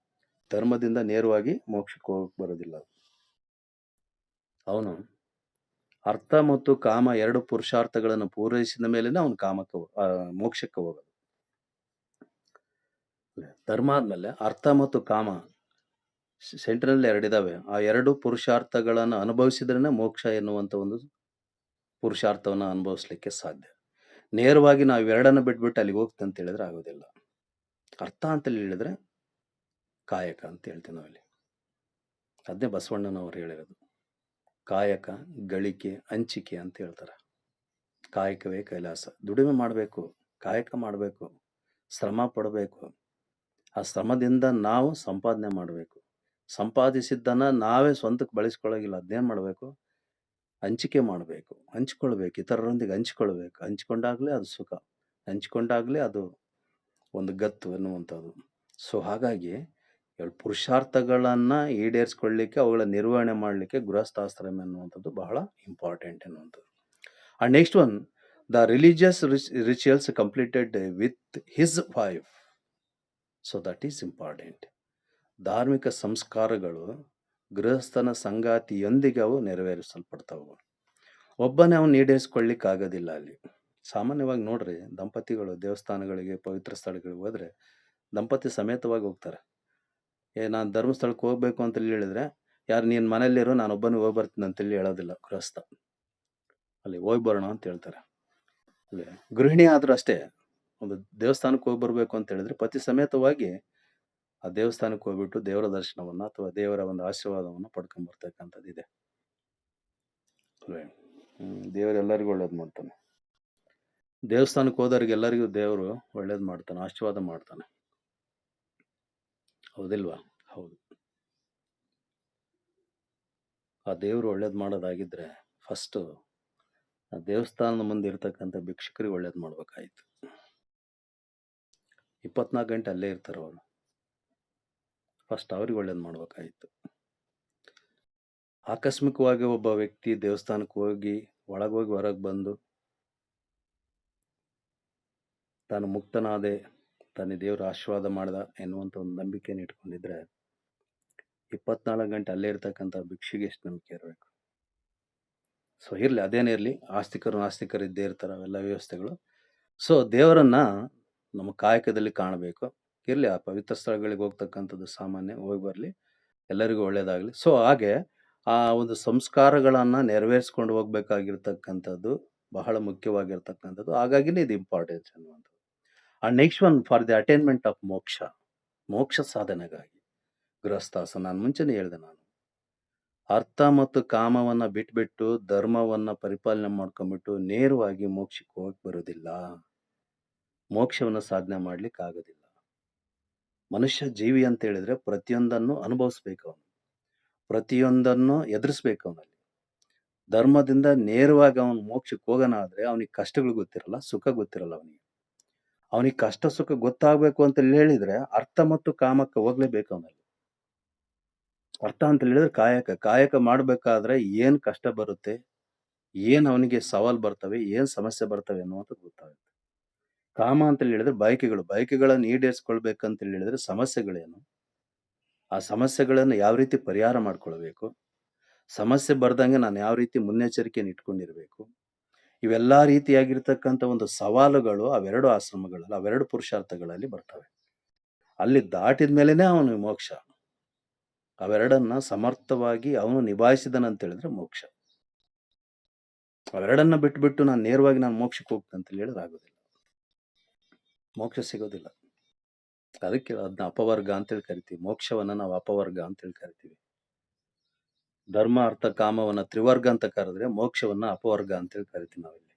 ಬರೋದಿಲ್ಲ. ಅವನು ಅರ್ಥ ಮತ್ತು ಕಾಮ 2 ಪುರುಷಾರ್ಥಗಳನ್ನು ಪೂರೈಸಿದ ಮೇಲೆನೆ ಅವನು ಮೋಕ್ಷಕ್ಕೆ ಹೋಗೋದು. ಧರ್ಮ ಆದ್ಮೇಲೆ ಅರ್ಥ ಮತ್ತು ಕಾಮ ಸೆಂಟ್ರಲ್ಲಿ 2 ಇದಾವೆ. ಆ 2 ಪುರುಷಾರ್ಥಗಳನ್ನು ಅನುಭವಿಸಿದ್ರೇನೆ ಮೋಕ್ಷ ಎನ್ನುವಂತ ಒಂದು ಪುರುಷಾರ್ಥವನ್ನ ಅನುಭವಿಸ್ಲಿಕ್ಕೆ ಸಾಧ್ಯ. ನೇರವಾಗಿ ನಾವು ಇವೆರಡನ್ನ ಬಿಟ್ಬಿಟ್ಟು ಅಲ್ಲಿಗೆ ಹೋಗ್ತೇವೆ ಅಂತ ಹೇಳಿದ್ರೆ ಆಗೋದಿಲ್ಲ. ಅರ್ಥ ಅಂತ ಹೇಳಿದ್ರೆ ಕಾಯಕ ಅಂತ ಹೇಳ್ತೀವಿ ನಾವಿಲ್ಲಿ. ಅದನ್ನೇ ಬಸವಣ್ಣನವರು ಹೇಳಿರೋದು. ಕಾಯಕ, ಗಳಿಕೆ, ಹಂಚಿಕೆ ಅಂತ ಹೇಳ್ತಾರೆ. ಕಾಯಕವೇ ಕೈಲಾಸ. ದುಡಿಮೆ ಮಾಡಬೇಕು, ಕಾಯಕ ಮಾಡಬೇಕು, ಶ್ರಮ ಪಡಬೇಕು. ಆ ಶ್ರಮದಿಂದ ನಾವು ಸಂಪಾದನೆ ಮಾಡಬೇಕು. ಸಂಪಾದಿಸಿದ್ದನ್ನ ನಾವೇ ಸ್ವಂತಕ್ಕೆ ಬಳಸ್ಕೊಳ್ಳೋಗಿಲ್ಲ. ಅದೇನು ಮಾಡಬೇಕು? ಹಂಚಿಕೆ ಮಾಡಬೇಕು, ಹಂಚ್ಕೊಳ್ಬೇಕು, ಇತರರೊಂದಿಗೆ ಹಂಚ್ಕೊಳ್ಬೇಕು. ಹಂಚ್ಕೊಂಡಾಗಲೇ ಅದು ಸುಖ, ಹಂಚ್ಕೊಂಡಾಗಲೇ ಅದು ಒಂದು ಗತ್ತು ಎನ್ನುವಂಥದ್ದು. ಸೊ ಹಾಗಾಗಿ ಪುರುಷಾರ್ಥಗಳನ್ನ ಈಡೇರಿಸ್ಕೊಳ್ಳಿಕ್ಕೆ, ಅವುಗಳ ನಿರ್ವಹಣೆ ಮಾಡಲಿಕ್ಕೆ ಗೃಹಸ್ಥಾಶ್ರಮ ಎನ್ನುವಂಥದ್ದು ಬಹಳ ಇಂಪಾರ್ಟೆಂಟ್ ಎನ್ನುವಂಥದ್ದು. And next one, the religious rituals completed with his wife. So that is important. ಧಾರ್ಮಿಕ ಸಂಸ್ಕಾರಗಳು ಗೃಹಸ್ಥನ ಸಂಗಾತಿಯೊಂದಿಗೆ ಅವು ನೆರವೇರಿಸಲ್ಪಡ್ತಾವೆ. ಒಬ್ಬನೇ ಅವನು ಈಡೇರಿಸ್ಕೊಳ್ಳಿಕ್ಕೆ ಆಗೋದಿಲ್ಲ. ಅಲ್ಲಿ ಸಾಮಾನ್ಯವಾಗಿ ನೋಡ್ರಿ, ದಂಪತಿಗಳು ದೇವಸ್ಥಾನಗಳಿಗೆ, ಪವಿತ್ರ ಸ್ಥಳಗಳಿಗೆ ಹೋದ್ರೆ ದಂಪತಿ ಸಮೇತವಾಗಿ ಹೋಗ್ತಾರೆ. ನಾನು ಧರ್ಮಸ್ಥಳಕ್ಕೆ ಹೋಗ್ಬೇಕು ಅಂತ ಹೇಳಿದ್ರೆ, ಯಾರು ನೀನು ಮನೇಲಿರೋ, ನಾನು ಒಬ್ಬನೇ ಹೋಗಿ ಬರ್ತೀನಿ ಅಂತೇಳಿ ಹೇಳೋದಿಲ್ಲ ಗೃಹಸ್ಥ. ಅಲ್ಲಿ ಹೋಗಿ ಬರೋಣ ಅಂತ ಹೇಳ್ತಾರೆ. ಅಲ್ಲಿ ಗೃಹಿಣಿ ಆದ್ರೂ ಅಷ್ಟೇ, ಒಂದು ದೇವಸ್ಥಾನಕ್ಕೆ ಹೋಗಿ ಬರ್ಬೇಕು ಅಂತ ಹೇಳಿದ್ರೆ ಪತಿ ಸಮೇತವಾಗಿ ಆ ದೇವಸ್ಥಾನಕ್ಕೆ ಹೋಗ್ಬಿಟ್ಟು ದೇವರ ದರ್ಶನವನ್ನ ಅಥವಾ ದೇವರ ಒಂದು ಆಶೀರ್ವಾದವನ್ನು ಪಡ್ಕೊಂಡ್ಬರ್ತಕ್ಕಂಥದ್ದು ಇದೆ. ಅಲ್ವೇ? ದೇವರೆಲ್ಲರಿಗೂ ಒಳ್ಳೇದು ಮಾಡ್ತಾನೆ. ದೇವಸ್ಥಾನಕ್ಕೆ ಹೋದವ್ರಿಗೆ ಎಲ್ಲರಿಗೂ ದೇವರು ಒಳ್ಳೇದು ಮಾಡ್ತಾನೆ, ಆಶೀರ್ವಾದ ಮಾಡ್ತಾನೆ. ಹೌದಿಲ್ವಾ? ಹೌದು. ಆ ದೇವರು ಒಳ್ಳೇದು ಮಾಡೋದಾಗಿದ್ರೆ ಫಸ್ಟ್ ಆ ದೇವಸ್ಥಾನದ ಮುಂದೆ ಇರ್ತಕ್ಕಂಥ ಭಿಕ್ಷುಕರಿಗೆ ಒಳ್ಳೇದು ಮಾಡ್ಬೇಕಾಯ್ತು. 24 ಗಂಟೆ ಅಲ್ಲೇ ಇರ್ತಾರೆ ಅವರು. ಫಸ್ಟ್ ಅವ್ರಿಗೆ ಒಳ್ಳೇದು ಮಾಡ್ಬೇಕಾಯ್ತು. ಆಕಸ್ಮಿಕವಾಗಿ ಒಬ್ಬ ವ್ಯಕ್ತಿ ದೇವಸ್ಥಾನಕ್ಕೆ ಹೋಗಿ ಒಳಗೋಗಿ ಹೊರಗೆ ಬಂದು ತಾನು ಮುಕ್ತನಾದೆ, ತಾನು ದೇವರ ಆಶೀರ್ವಾದ ಮಾಡ್ದ ಎನ್ನುವಂಥ ಒಂದು ನಂಬಿಕೆಯನ್ನು ಇಟ್ಕೊಂಡಿದ್ರೆ 24 ಗಂಟೆ ಅಲ್ಲೇ ಇರ್ತಕ್ಕಂಥ ಭಿಕ್ಷೆಗೆ ಎಷ್ಟು ನಂಬಿಕೆ ಇರಬೇಕು. ಸೊ ಇರಲಿ, ಅದೇನೇ ಇರಲಿ, ಆಸ್ತಿಕರು ನಾಸ್ತಿಕರು ಇದ್ದೇ ಇರ್ತಾರೆ, ಅವೆಲ್ಲ ವ್ಯವಸ್ಥೆಗಳು. ಸೊ ದೇವರನ್ನ ನಮ್ಮ ಕಾಯಕದಲ್ಲಿ ಕಾಣಬೇಕು. ಇರಲಿ, ಆ ಪವಿತ್ರ ಸ್ಥಳಗಳಿಗೆ ಹೋಗ್ತಕ್ಕಂಥದ್ದು ಸಾಮಾನ್ಯ, ಹೋಗಿ ಬರಲಿ, ಎಲ್ಲರಿಗೂ ಒಳ್ಳೇದಾಗಲಿ. ಸೊ ಹಾಗೆ ಆ ಒಂದು ಸಂಸ್ಕಾರಗಳನ್ನ ನೆರವೇರಿಸ್ಕೊಂಡು ಹೋಗ್ಬೇಕಾಗಿರ್ತಕ್ಕಂಥದ್ದು ಬಹಳ ಮುಖ್ಯವಾಗಿರ್ತಕ್ಕಂಥದ್ದು. ಹಾಗಾಗಿನೇ ಇದು ಇಂಪಾರ್ಟೆನ್ಸ್ ಅನ್ನುವಂಥದ್ದು. And next one, for the attainment of ಮೋಕ್ಷ, ಮೋಕ್ಷ ಸಾಧನೆಗಾಗಿ ಗೃಹಸ್ಥಾಶ್ರಮ. ನಾನು ಮುಂಚೆನೇ ಹೇಳಿದೆ, ನಾನು ಅರ್ಥ ಮತ್ತು ಕಾಮವನ್ನ ಬಿಟ್ಬಿಟ್ಟು ಧರ್ಮವನ್ನ ಪರಿಪಾಲನೆ ಮಾಡ್ಕೊಂಡ್ಬಿಟ್ಟು ನೇರವಾಗಿ ಮೋಕ್ಷಕ್ಕೆ ಹೋಗಿ ಬರೋದಿಲ್ಲ. ಮೋಕ್ಷವನ್ನು ಸಾಧನೆ ಮಾಡ್ಲಿಕ್ಕೆ ಆಗೋದಿಲ್ಲ. ಮನುಷ್ಯ ಜೀವಿ ಅಂತ ಹೇಳಿದ್ರೆ ಪ್ರತಿಯೊಂದನ್ನು ಅನುಭವಿಸ್ಬೇಕು, ಅವನು ಪ್ರತಿಯೊಂದನ್ನು ಎದುರಿಸ್ಬೇಕು. ಅವನಲ್ಲಿ ಧರ್ಮದಿಂದ ನೇರವಾಗಿ ಅವನು ಮೋಕ್ಷಕ್ಕೆ ಹೋಗೋಣ ಆದ್ರೆ ಅವನಿಗೆ ಕಷ್ಟಗಳು ಗೊತ್ತಿರಲ್ಲ, ಸುಖ ಗೊತ್ತಿರಲ್ಲ. ಅವನಿಗೆ ಕಷ್ಟ ಸುಖ ಗೊತ್ತಾಗಬೇಕು ಅಂತ ಹೇಳಿದ್ರೆ ಅರ್ಥ ಮತ್ತು ಕಾಮಕ್ಕೆ ಹೋಗ್ಲೇಬೇಕು. ಅವನಲ್ಲಿ ಅರ್ಥ ಅಂತ ಹೇಳಿದ್ರೆ ಕಾಯಕ ಮಾಡ್ಬೇಕಾದ್ರೆ ಏನ್ ಕಷ್ಟ ಬರುತ್ತೆ, ಏನ್ ಅವನಿಗೆ ಸವಾಲ್ ಬರ್ತವೆ, ಏನ್ ಸಮಸ್ಯೆ ಬರ್ತವೆ ಅನ್ನುವಂಥದ್ದು ಗೊತ್ತಾಗುತ್ತೆ. ಕಾಮ ಅಂತ ಹೇಳಿದ್ರೆ ಬಯಕೆಗಳನ್ನು ಈಡೇರಿಸ್ಕೊಳ್ಬೇಕಂತ ಹೇಳಿದ್ರೆ ಸಮಸ್ಯೆಗಳೇನು, ಆ ಸಮಸ್ಯೆಗಳನ್ನು ಯಾವ ರೀತಿ ಪರಿಹಾರ ಮಾಡ್ಕೊಳ್ಬೇಕು, ಸಮಸ್ಯೆ ಬರ್ದಂಗೆ ನಾನು ಯಾವ ರೀತಿ ಮುನ್ನೆಚ್ಚರಿಕೆಯನ್ನು ಇಟ್ಕೊಂಡಿರ್ಬೇಕು, ಇವೆಲ್ಲಾ ರೀತಿಯಾಗಿರ್ತಕ್ಕಂಥ ಒಂದು ಸವಾಲುಗಳು ಅವೆರಡು ಆಶ್ರಮಗಳಲ್ಲಿ, ಅವೆರಡು ಪುರುಷಾರ್ಥಗಳಲ್ಲಿ ಬರ್ತವೆ. ಅಲ್ಲಿ ದಾಟಿದ ಮೇಲೆನೆ ಅವನು ಮೋಕ್ಷ. ಅವೆರಡನ್ನ ಸಮರ್ಥವಾಗಿ ಅವನು ನಿಭಾಯಿಸಿದನಂತ ಹೇಳಿದ್ರೆ ಮೋಕ್ಷ. ಅವೆರಡನ್ನ ಬಿಟ್ಬಿಟ್ಟು ನಾನು ನೇರವಾಗಿ ನಾನು ಮೋಕ್ಷಕ್ಕೆ ಹೋಗ್ತೇನೆ ಅಂತ ಹೇಳಿದ್ರೆ ಆಗೋದಿಲ್ಲ, ಮೋಕ್ಷ ಸಿಗೋದಿಲ್ಲ. ಅದಕ್ಕೆ ಅದನ್ನ ಅಪವರ್ಗ ಅಂತೇಳಿ ಕರಿತೀವಿ. ಮೋಕ್ಷವನ್ನ ನಾವು ಅಪವರ್ಗ ಅಂತೇಳಿ ಕರಿತೀವಿ. ಧರ್ಮ ಅರ್ಥ ಕಾಮವನ್ನ ತ್ರಿವರ್ಗ ಅಂತ ಕರೆದ್ರೆ ಮೋಕ್ಷವನ್ನ ಅಪವರ್ಗ ಅಂತೇಳಿ ಕರಿತೀವಿ ನಾವಿಲ್ಲಿ.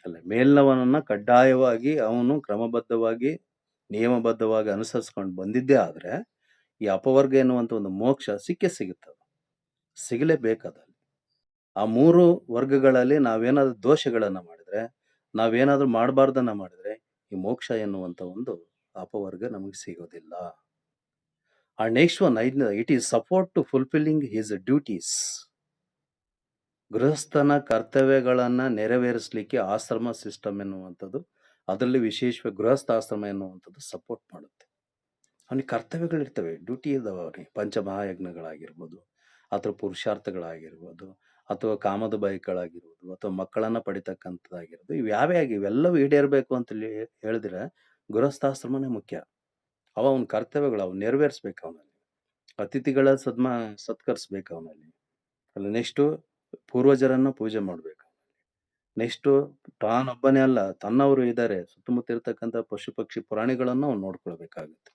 ಅಲ್ಲ, ಮೇಲ್ನವನನ್ನ ಕಡ್ಡಾಯವಾಗಿ ಅವನು ಕ್ರಮಬದ್ಧವಾಗಿ ನಿಯಮಬದ್ಧವಾಗಿ ಅನುಸರಿಸ್ಕೊಂಡು ಬಂದಿದ್ದೇ ಆದ್ರೆ ಈ ಅಪವರ್ಗ ಎನ್ನುವಂತ ಒಂದು ಮೋಕ್ಷ ಸಿಗುತ್ತದೆ, ಸಿಗಲೇಬೇಕಾದಲ್ಲಿ. ಆ 3 ವರ್ಗಗಳಲ್ಲಿ ನಾವೇನಾದ್ರೂ ದೋಷಗಳನ್ನ ಮಾಡಿದ್ರೆ, ನಾವೇನಾದ್ರೂ ಮಾಡಬಾರ್ದನ್ನ ಮಾಡಿದ್ರೆ ಈ ಮೋಕ್ಷ ಎನ್ನುವಂತ ಒಂದು ಅಪವರ್ಗ ನಮಗೆ ಸಿಗೋದಿಲ್ಲ. And next one, it is support to fulfilling his duties. ಗೃಹಸ್ಥನ ಕರ್ತವ್ಯಗಳನ್ನ ನೆರವೇರಿಸಲಿಕ್ಕೆ ಆಶ್ರಮ ಸಿಸ್ಟಮ್ ಎನ್ನುವಂಥದ್ದು, ಅದರಲ್ಲಿ ವಿಶೇಷವಾಗಿ ಗೃಹಸ್ಥಾಶ್ರಮ ಎನ್ನುವಂಥದ್ದು ಸಪೋರ್ಟ್ ಮಾಡುತ್ತೆ. ಅವನಿಗೆ ಕರ್ತವ್ಯಗಳಿರ್ತವೆ, ಡ್ಯೂಟಿ ಇದಾವೆ ಅವನಿಗೆ. ಪಂಚಮಹಾಯಜ್ಞಗಳಾಗಿರ್ಬೋದು, ಅಥವಾ ಪುರುಷಾರ್ಥಗಳಾಗಿರ್ಬೋದು, ಅಥವಾ ಕಾಮದ ಬಯಕೆಗಳಾಗಿರ್ಬೋದು, ಅಥವಾ ಮಕ್ಕಳನ್ನ ಪಡಿತಕ್ಕಂಥದ್ದಾಗಿರ್ಬೋದು, ಇವೆಲ್ಲವೂ ಈಡೇರಬೇಕು ಅಂತ ಹೇಳಿದ್ರೆ ಗೃಹಸ್ಥಾಶ್ರಮನೇ ಮುಖ್ಯ. ಅವನ ಕರ್ತವ್ಯಗಳು ಅವ್ನು ನೆರವೇರಿಸ್ಬೇಕು. ಅವನಲ್ಲಿ ಅತಿಥಿಗಳ ಸತ್ಕರಿಸ್ಬೇಕು. ಅವನಲ್ಲಿ ನೆಕ್ಸ್ಟ್ ಪೂರ್ವಜರನ್ನ ಪೂಜೆ ಮಾಡ್ಬೇಕು. ನೆಕ್ಸ್ಟು ತಾನೊಬ್ಬನೇ ಅಲ್ಲ, ತನ್ನವರು ಇದ್ದಾರೆ. ಸುತ್ತಮುತ್ತ ಇರತಕ್ಕಂಥ ಪಶು, ಪಕ್ಷಿ, ಪ್ರಾಣಿಗಳನ್ನು ಅವ್ನು ನೋಡ್ಕೊಳ್ಬೇಕಾಗುತ್ತೆ.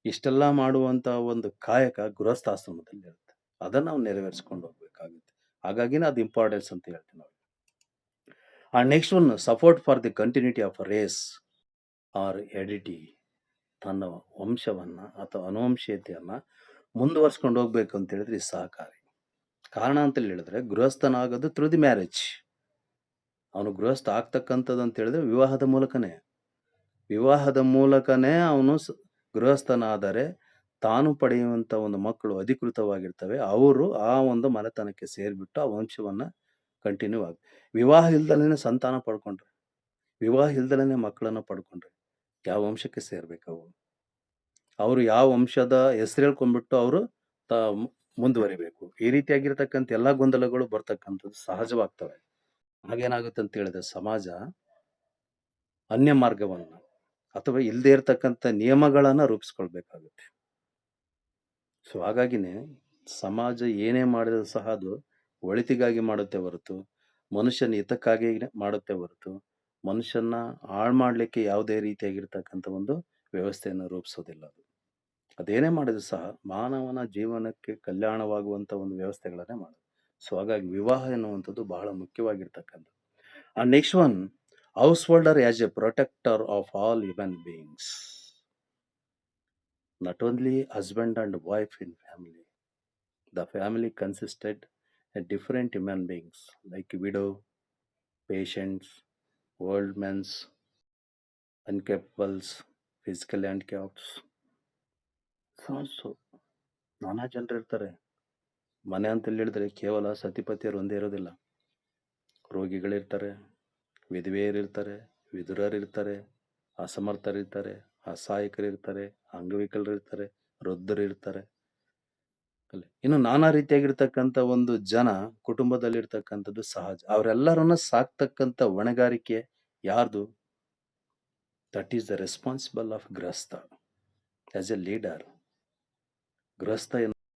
ಇಷ್ಟೆಲ್ಲ ಮಾಡುವಂತ ಒಂದು ಕಾಯಕ ಗೃಹಸ್ಥಾಶ್ರಮದಲ್ಲಿ ಇರುತ್ತೆ. ಅದನ್ನ ನಾವು ನೆರವೇರಿಸ್ಕೊಂಡು ಹೋಗ್ಬೇಕಾಗುತ್ತೆ. ಹಾಗಾಗಿನೇ ಅದು ಇಂಪಾರ್ಟೆನ್ಸ್ ಅಂತ ಹೇಳ್ತೀವಿ ನಾವು. Next one support for the continuity of race or heredity. ತನ್ನ ವಂಶವನ್ನ ಅಥವಾ ಅನುವಂಶೀಯತೆಯನ್ನ ಮುಂದುವರ್ಸ್ಕೊಂಡು ಹೋಗ್ಬೇಕು ಅಂತ ಹೇಳಿದ್ರೆ ಇದು ಸಹಕಾರಿ. ಕಾರಣ ಅಂತ ಹೇಳಿದ್ರೆ ಗೃಹಸ್ಥನಾಗೋದು ಥ್ರೂ ದಿ ಮ್ಯಾರೇಜ್. ಅವನು ಗೃಹಸ್ಥ ಆಗ್ತಕ್ಕಂಥದ್ದು ಅಂತ ಹೇಳಿದ್ರೆ ವಿವಾಹದ ಮೂಲಕನೇ. ವಿವಾಹದ ಮೂಲಕನೇ ಅವನು ಗೃಹಸ್ಥನಾದರೆ ತಾನು ಪಡೆಯುವಂತ ಒಂದು ಮಕ್ಕಳು ಅಧಿಕೃತವಾಗಿರ್ತವೆ. ಅವರು ಆ ಒಂದು ಮನೆತನಕ್ಕೆ ಸೇರ್ಬಿಟ್ಟು ಆ ವಂಶವನ್ನ ಕಂಟಿನ್ಯೂ ಆಗ. ವಿವಾಹ ಇಲ್ದಲೇನೆ ಸಂತಾನ ಪಡ್ಕೊಂಡ್ರೆ, ವಿವಾಹ ಇಲ್ದಲೇನೆ ಮಕ್ಕಳನ್ನ ಪಡ್ಕೊಂಡ್ರೆ ಯಾವ ವಂಶಕ್ಕೆ ಸೇರ್ಬೇಕವು? ಅವರು ಯಾವ ವಂಶದ ಹೆಸರು ಹೇಳ್ಕೊಂಡ್ಬಿಟ್ಟು ಅವರು ಮುಂದುವರಿಬೇಕು. ಈ ರೀತಿಯಾಗಿರ್ತಕ್ಕಂಥ ಎಲ್ಲಾ ಗೊಂದಲಗಳು ಬರ್ತಕ್ಕಂಥದ್ದು ಸಹಜವಾಗ್ತವೆ. ಹಾಗೇನಾಗುತ್ತೆ ಅಂತ ಹೇಳಿದ್ರೆ ಸಮಾಜ ಅನ್ಯ ಮಾರ್ಗವನ್ನ ಅಥವಾ ಇಲ್ಲದೆ ಇರತಕ್ಕಂಥ ನಿಯಮಗಳನ್ನ ರೂಪಿಸ್ಕೊಳ್ಬೇಕಾಗುತ್ತೆ. ಸೊ ಹಾಗಾಗಿನೇ ಸಮಾಜ ಏನೇ ಮಾಡಿದ್ರು ಸಹ ಅದು ಒಳಿತಿಗಾಗಿ ಮಾಡುತ್ತೆ ಹೊರತು ಮನುಷ್ಯನ ಹಿತಕ್ಕಾಗಿ ಮಾಡುತ್ತೆ ಹೊರತು ಮನುಷ್ಯನ ಹಾಳು ಮಾಡ್ಲಿಕ್ಕೆ ಯಾವುದೇ ರೀತಿಯಾಗಿರ್ತಕ್ಕಂಥ ಒಂದು ವ್ಯವಸ್ಥೆಯನ್ನು ರೂಪಿಸೋದಿಲ್ಲ. ಅದೇನೇ ಮಾಡಿದ್ರು ಸಹ ಮಾನವನ ಜೀವನಕ್ಕೆ ಕಲ್ಯಾಣವಾಗುವಂತ ಒಂದು ವ್ಯವಸ್ಥೆಗಳನ್ನೇ ಮಾಡೋದು. ಸೊ ಹಾಗಾಗಿ ವಿವಾಹ ಎನ್ನುವಂಥದ್ದು ಬಹಳ ಮುಖ್ಯವಾಗಿರ್ತಕ್ಕಂಥದ್ದು. Next one, householder as a protector of all human beings. Not only husband and wife in family. The family consisted of different human beings like widow, patients, old men, uncapables, physically handicapped. So ನಾನಾ ಜನರು ಇರ್ತಾರೆ. ಮನೆ ಅಂತ ಹೇಳಿದ್ರೆ ಕೇವಲ ಸತಿಪತಿಯರು ಒಂದೇ ಇರೋದಿಲ್ಲ. ರೋಗಿಗಳಿರ್ತಾರೆ, ವಿಧವೆಯರಿರ್ತಾರೆ, ವಿಧುರರಿರ್ತಾರೆ, ಅಸಮರ್ಥರಿರ್ತಾರೆ, ಅಸಹಾಯಕರಿರ್ತಾರೆ, ಅಂಗವಿಕಲರಿರ್ತಾರೆ, ವೃದ್ಧರಿರ್ತಾರೆ. ಇನ್ನು ನಾನಾ ರೀತಿಯಾಗಿರ್ತಕ್ಕಂಥ ಒಂದು ಜನ ಕುಟುಂಬದಲ್ಲಿರ್ತಕ್ಕಂಥದ್ದು ಸಹಜ. ಅವರೆಲ್ಲರನ್ನ ಸಾಕ್ತಕ್ಕಂಥ ಹೊಣೆಗಾರಿಕೆ ಯಾರ್ದು? That is the responsible of ಗೃಹಸ್ಥ ಆಸ್ ಎ ಲೀಡರ್. ಗೃಹಸ್ಥ